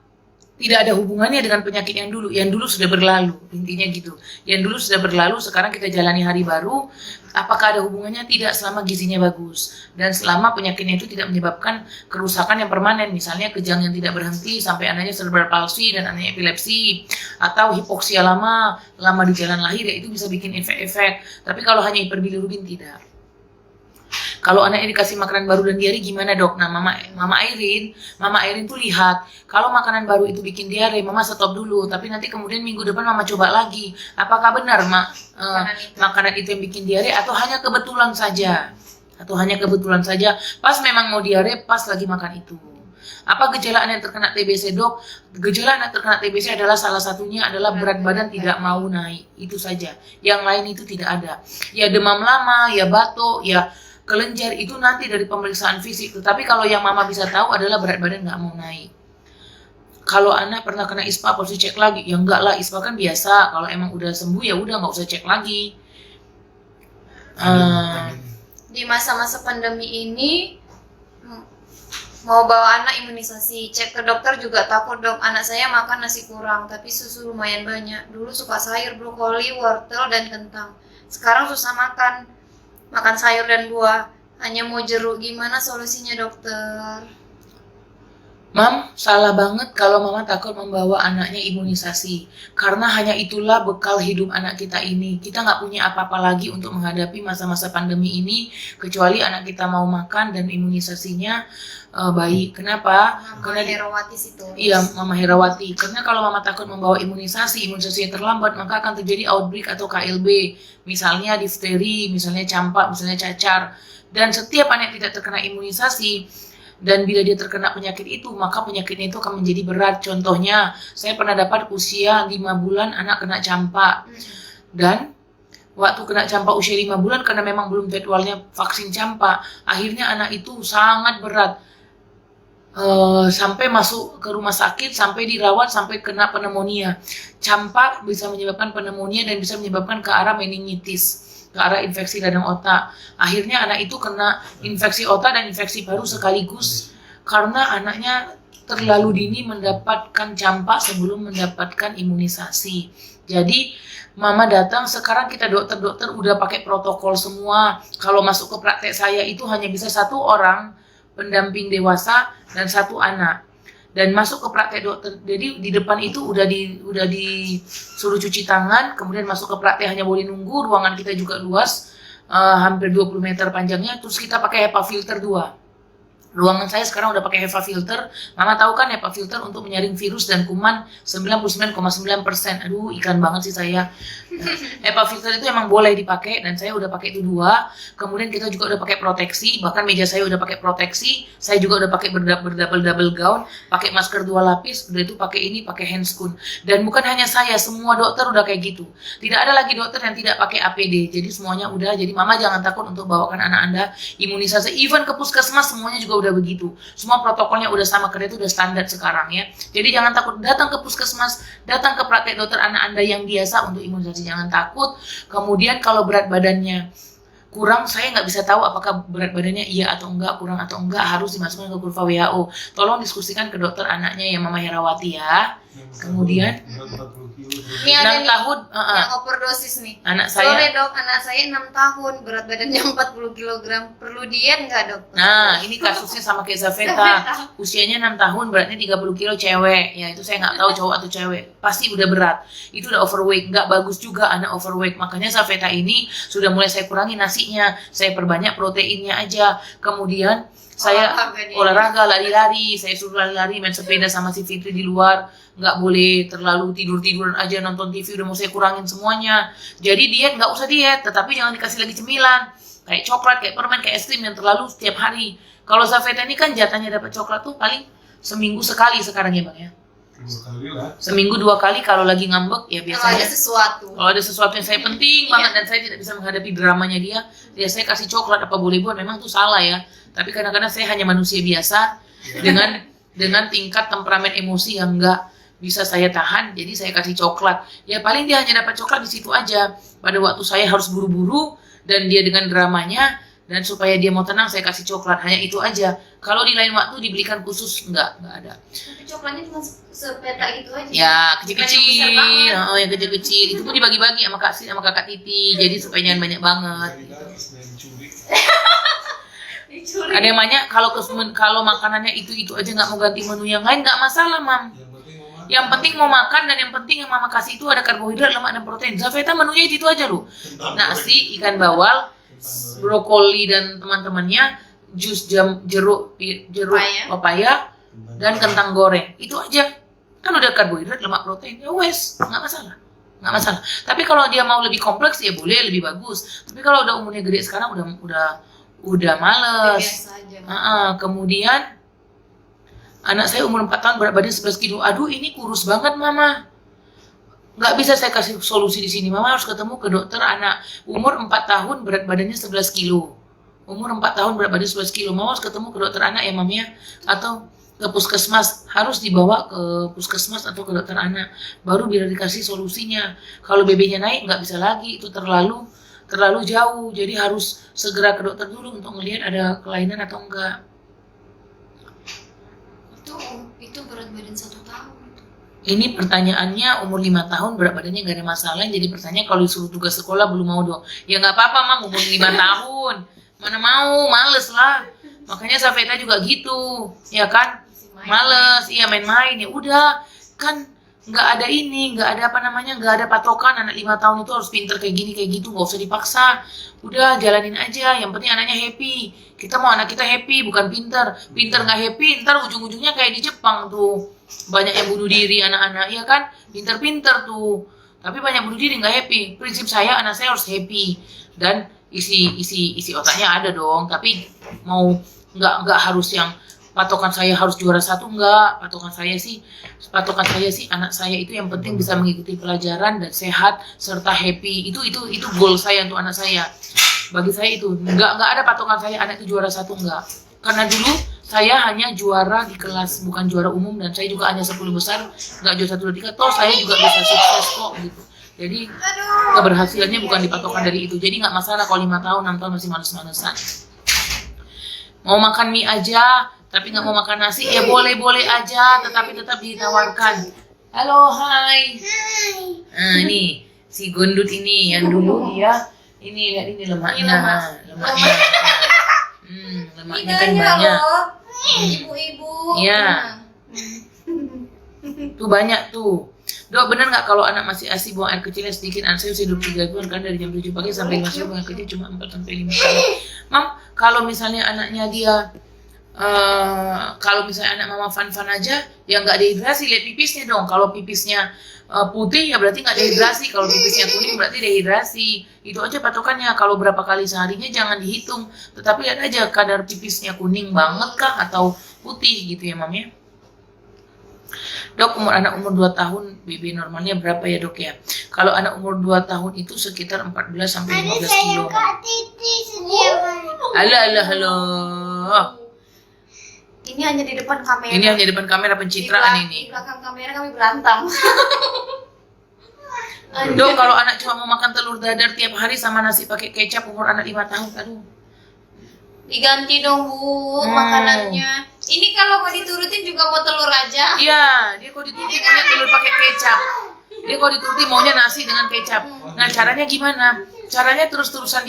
tidak ada hubungannya dengan penyakit yang dulu sudah berlalu, intinya gitu. Yang dulu sudah berlalu, sekarang kita jalani hari baru. Apakah ada hubungannya? Tidak, selama gizinya bagus dan selama penyakitnya itu tidak menyebabkan kerusakan yang permanen, misalnya kejang yang tidak berhenti sampai anaknya cerebral palsy dan anaknya epilepsi, atau hipoksia lama di jalan lahir, ya itu bisa bikin efek-efek. Tapi kalau hanya hiperbilirubin tidak. Kalau anaknya dikasih makanan baru dan diare gimana dok? Nah Mama Airin tuh lihat kalau makanan baru itu bikin diare, Mama stop dulu. Tapi nanti kemudian minggu depan Mama coba lagi. Apakah benar makanan itu yang bikin diare atau hanya kebetulan saja? Pas memang mau diare, pas lagi makan itu. Apa gejala anak yang terkena TBC dok? Gejala anak terkena TBC adalah salah satunya adalah berat badan tidak mau naik. Itu saja. Yang lain itu tidak ada. Ya demam lama, ya batuk, ya kelenjar, itu nanti dari pemeriksaan fisik. Tapi kalau yang Mama bisa tahu adalah berat badan nggak mau naik. Kalau anak pernah kena ISPA, harus cek lagi. Ya enggak lah, ISPA kan biasa. Kalau emang udah sembuh ya udah nggak usah cek lagi. Di masa-masa pandemi ini mau bawa anak imunisasi, cek ke dokter juga takut dok. Anak saya makan nasi kurang, tapi susu lumayan banyak. Dulu suka sayur, brokoli, wortel, dan kentang. Sekarang susah makan sayur dan buah, hanya mau jeruk. Gimana solusinya dokter? Mam, salah banget kalau Mama takut membawa anaknya imunisasi. Karena hanya itulah bekal hidup anak kita ini. Kita nggak punya apa-apa lagi untuk menghadapi masa-masa pandemi ini, kecuali anak kita mau makan dan imunisasinya baik. Kenapa? Karena Herawati situ. Iya, Mama Herawati. Karena kalau Mama takut membawa imunisasinya terlambat, maka akan terjadi outbreak atau KLB. Misalnya difteri, misalnya campak, misalnya cacar. Dan setiap anak tidak terkena imunisasi, Dan bila dia terkena penyakit itu, maka penyakitnya itu akan menjadi berat. Contohnya, saya pernah dapat usia 5 bulan anak kena campak. Dan waktu kena campak usia 5 bulan, karena memang belum jadwalnya vaksin campak, akhirnya anak itu sangat berat. Sampai masuk ke rumah sakit, sampai dirawat, sampai kena pneumonia. Campak bisa menyebabkan pneumonia dan bisa menyebabkan ke arah meningitis, ke arah infeksi radang otak. Akhirnya anak itu kena infeksi otak dan infeksi paru sekaligus karena anaknya terlalu dini mendapatkan campak sebelum mendapatkan imunisasi. Jadi mama datang, sekarang kita dokter-dokter udah pakai protokol semua. Kalau masuk ke praktek saya itu hanya bisa 1 orang pendamping dewasa dan 1 anak. Dan masuk ke praktek dokter, jadi di depan itu udah disuruh cuci tangan, kemudian masuk ke praktek hanya boleh nunggu, ruangan kita juga luas, hampir 20 meter panjangnya, terus kita pakai HEPA filter 2. Ruangan saya sekarang udah pakai HEPA filter. Mama tahu kan HEPA filter untuk menyaring virus dan kuman 99,9%. Aduh, iklan banget sih saya. HEPA filter itu emang boleh dipakai dan saya udah pakai itu 2. Kemudian kita juga udah pakai proteksi, bahkan meja saya udah pakai proteksi. Saya juga udah pakai berdouble gown, pakai masker 2 lapis, udah itu pakai ini, pakai handscoon. Dan bukan hanya saya, semua dokter udah kayak gitu. Tidak ada lagi dokter yang tidak pakai APD. Jadi semuanya udah. Jadi mama jangan takut untuk bawakan anak Anda imunisasi. Even ke puskesmas semuanya juga udah begitu. Semua protokolnya udah sama, karena itu udah standar sekarang ya. Jadi jangan takut datang ke puskesmas, datang ke praktek dokter anak Anda yang biasa untuk imunisasi, jangan takut. Kemudian kalau berat badannya kurang, saya nggak bisa tahu apakah berat badannya iya atau enggak, kurang atau enggak, harus dimasukkan ke kurva WHO. Tolong diskusikan ke dokter anaknya ya Mama Herawati ya. Kemudian Ini ada 6 nih, tahun yang overdosis nih. anak saya. Sore dok, anak saya 6 tahun, berat badannya 40 kg. Perlu diet nggak dok? Nah, ini kasusnya sama kayak Zafeta. Usianya 6 tahun, beratnya 30 kilo, cewek. Ya, itu saya nggak tahu cowok atau cewek. Pasti udah berat. Itu udah overweight. Nggak bagus juga anak overweight. Makanya Zafeta ini sudah mulai saya kurangi nasinya. Saya perbanyak proteinnya aja. Kemudian saya olahraga, lari-lari. Saya suruh lari-lari, main sepeda sama si Fitri di luar. Nggak boleh terlalu tidur-tiduran aja nonton TV, udah mau saya kurangin semuanya. Jadi diet nggak usah diet, tetapi jangan dikasih lagi cemilan kayak coklat, kayak permen, kayak es krim yang terlalu setiap hari. Kalau Zafeta ini kan jatahnya dapat coklat tuh paling seminggu sekali sekarang ya Bang ya. Seminggu 2 kali kalau lagi ngambek ya biasanya. Kalau ada sesuatu yang saya penting banget dan saya tidak bisa menghadapi dramanya dia, ya saya kasih coklat apa boleh buat, memang tuh salah ya. Tapi kadang-kadang saya hanya manusia biasa dengan tingkat temperamen emosi yang enggak bisa saya tahan, jadi saya kasih coklat. Ya paling dia hanya dapat coklat di situ aja. Pada waktu saya harus buru-buru dan dia dengan dramanya, dan supaya dia mau tenang saya kasih coklat, hanya itu aja. Kalau di lain waktu dibelikan khusus enggak ada. Tapi coklatnya cuma sepeta gitu aja. Ya kecil-kecil, yang kecil-kecil itu pun dibagi-bagi sama kakak Titi, jadi supaya jangan banyak banget. Ada yang banyak kalau makanannya itu aja nggak mau ganti menu yang lain nggak masalah Mam. Yang penting mau makan dan yang penting yang mama kasih itu ada karbohidrat, lemak dan protein. Zafeta menunya itu aja loh. Nasi, ikan bawal, brokoli dan teman-temannya, jus jeruk pepaya dan kentang goreng. Itu aja. Kan udah karbohidrat, lemak, protein. Ya wes, nggak masalah. Tapi kalau dia mau lebih kompleks ya boleh, lebih bagus. Tapi kalau udah umurnya gede sekarang udah males. Biasa aja. Kemudian anak saya umur 4 tahun berat badan 11 kilo. Aduh ini kurus banget Mama. Nggak bisa saya kasih solusi di sini. Mama harus ketemu ke dokter anak. Umur 4 tahun berat badannya 11 kilo. Umur 4 tahun berat badan 11 kilo. Mama harus ketemu ke dokter anak ya Mam ya. Atau ke puskesmas. Harus dibawa ke puskesmas atau ke dokter anak. Baru biar dikasih solusinya. Kalau BB-nya naik nggak bisa lagi. Itu terlalu jauh. Jadi harus segera ke dokter dulu untuk melihat ada kelainan atau enggak. Itu berat badan 1 tahun. Ini pertanyaannya umur 5 tahun berat badannya nggak ada masalah. Jadi pertanyaan kalau disuruh tugas sekolah belum mau dong. Ya nggak apa-apa Mam, umur 5 tahun. Mana mau, males lah. Makanya Zafeta juga gitu, ya kan? Males, iya main-main. Ya udah, kan nggak ada patokan anak 5 tahun itu harus pinter kayak gini kayak gitu, nggak usah dipaksa. Udah jalanin aja, yang penting anaknya happy. Kita mau anak kita happy, bukan pinter nggak happy, ntar ujung-ujungnya kayak di Jepang tuh, banyak yang bunuh diri anak-anak, ya kan? Pinter tuh, tapi banyak bunuh diri nggak happy. Prinsip saya anak saya harus happy dan isi otaknya ada dong, tapi mau nggak harus yang patokan saya harus juara 1 enggak. Patokan saya sih anak saya itu yang penting bisa mengikuti pelajaran dan sehat serta happy. Itu goal saya untuk anak saya. Bagi saya itu enggak ada patokan saya anak itu juara 1 enggak. Karena dulu saya hanya juara di kelas, bukan juara umum, dan saya juga hanya 10 besar, enggak juara 1, 2, 3. Toh saya juga bisa sukses kok gitu. Jadi keberhasilannya bukan dipatokan dari itu. Jadi nggak masalah kalau 5 tahun, 6 tahun masih males-malesan. Mau makan mie aja, tapi nggak mau makan nasi, ya boleh-boleh aja, tetapi tetap ditawarkan. Halo, hai. Nah, ini si gendut ini yang dulu dia, ini lihat ini lemaknya. Lemaknya kan banyak. Ibu-ibu. Iya. Tuh banyak tuh. Dok, benar nggak kalau anak masih ASI buang air kecilnya sedikit? Anak saya usia 23 tahun kan dari jam 7 pagi sampai masuk buang air kecil cuma 4-5 kali. Mam, kalau misalnya anaknya dia kalau misalnya anak mama fan aja, ya nggak dehidrasi, lihat pipisnya dong. Kalau pipisnya putih ya berarti nggak dehidrasi. Kalau pipisnya kuning berarti dehidrasi. Itu aja patokannya. Kalau berapa kali seharinya jangan dihitung. Tetapi lihat aja kadar pipisnya kuning banget kah atau putih gitu ya, Mam ya. Dok, anak umur 2 tahun BB normalnya berapa ya, Dok ya? Kalau anak umur 2 tahun itu sekitar 14 sampai 15 kilo. Halo. Ini hanya di depan kamera. Ini hanya depan kamera pencitraan ini. Di belakang kamera kami berantem. Dok, kalau anak cuma mau makan telur dadar tiap hari sama nasi pakai kecap umur anak 5 tahun, aduh. Diganti dong, Bu, makanannya. Ini kalau mau diturutin juga mau telur aja. Iya, dia kalau dituruti maunya telur pakai kecap. Dia kalau dituruti maunya nasi dengan kecap. Nah, caranya gimana? Caranya terus-terusan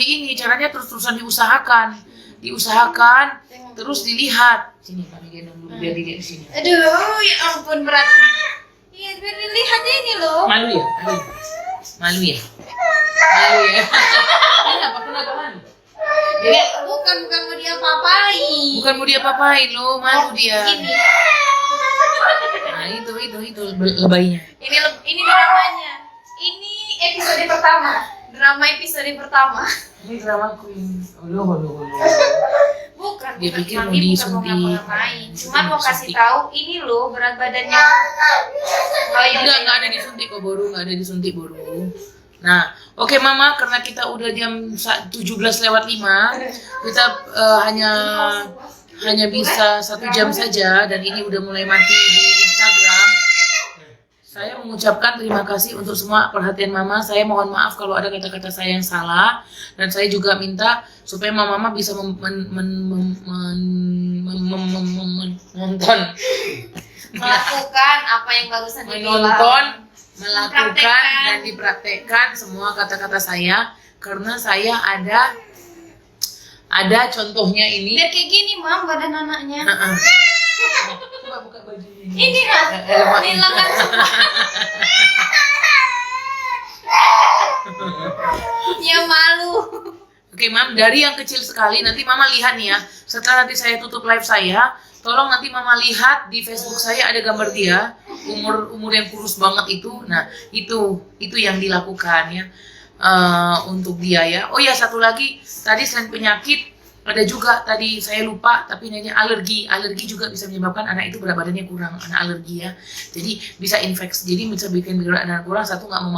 diusahakan. Diusahakan, terus dilihat. Sini, kami gendong dulu biar dilihat di sini. Aduh, ya ampun beratnya. Iya, biar dilihat ini loh. Malu ya? Malu ya? Kenapa malu? Bukan mau dia papain. Bukan mau dia papain lo, malu dia. Ini. Nah, itu lebaynya. Ini dramanya. Ini episode pertama. Drama episode pertama. Ini drama queen. Halo. Bukan. Dia pikir mau Mami bukan disuntik. mau ngapa-ngapain. Cuman mau kasih tahu ini loh berat badannya. Enggak ada disuntik kok, Boru, nggak ada disuntik, Boru. Nah, oke Mama, karena kita udah jam 17:05, kita hanya bisa 1 jam saja dan ini udah mulai mati di Instagram. Saya mengucapkan terima kasih untuk semua perhatian Mama. Saya mohon maaf kalau ada kata-kata saya yang salah, dan saya juga minta supaya Mama bisa melakukan apa yang barusan melakukan dan dipraktekkan semua kata-kata saya, karena saya ada contohnya ini. Biar kayak gini, Mam, badan anaknya. Coba buka baju ini. Ini lah, ini lengan semua. Ya malu. Oke, Mam, dari yang kecil sekali, nanti Mama lihat nih ya. Setelah nanti saya tutup live saya, tolong nanti Mama lihat di Facebook saya ada gambar dia, umur yang kurus banget itu. Nah, itu yang dilakukan ya untuk dia ya. Oh ya, satu lagi, tadi selain penyakit ada juga tadi saya lupa, tapi ini alergi juga bisa menyebabkan anak itu berat badannya kurang, anak alergi ya. Jadi bisa infeksi, jadi bisa bikin berat badan kurang. Satu, nggak mau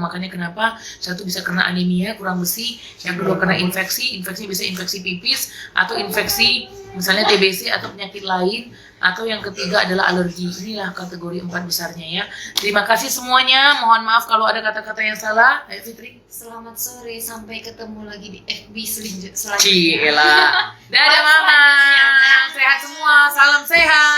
makannya kenapa? Satu, bisa kena anemia, kurang besi. Yang kedua, kena infeksi bisa infeksi pipis atau infeksi misalnya TBC atau penyakit lain, atau yang ketiga adalah alergi. Inilah kategori 4 besarnya ya. Terima kasih semuanya, mohon maaf kalau ada kata-kata yang salah. Ayo Fitri. Selamat sore, sampai ketemu lagi di FB selanjutnya. Cila. Dadah Mama. Sehat semua, salam sehat.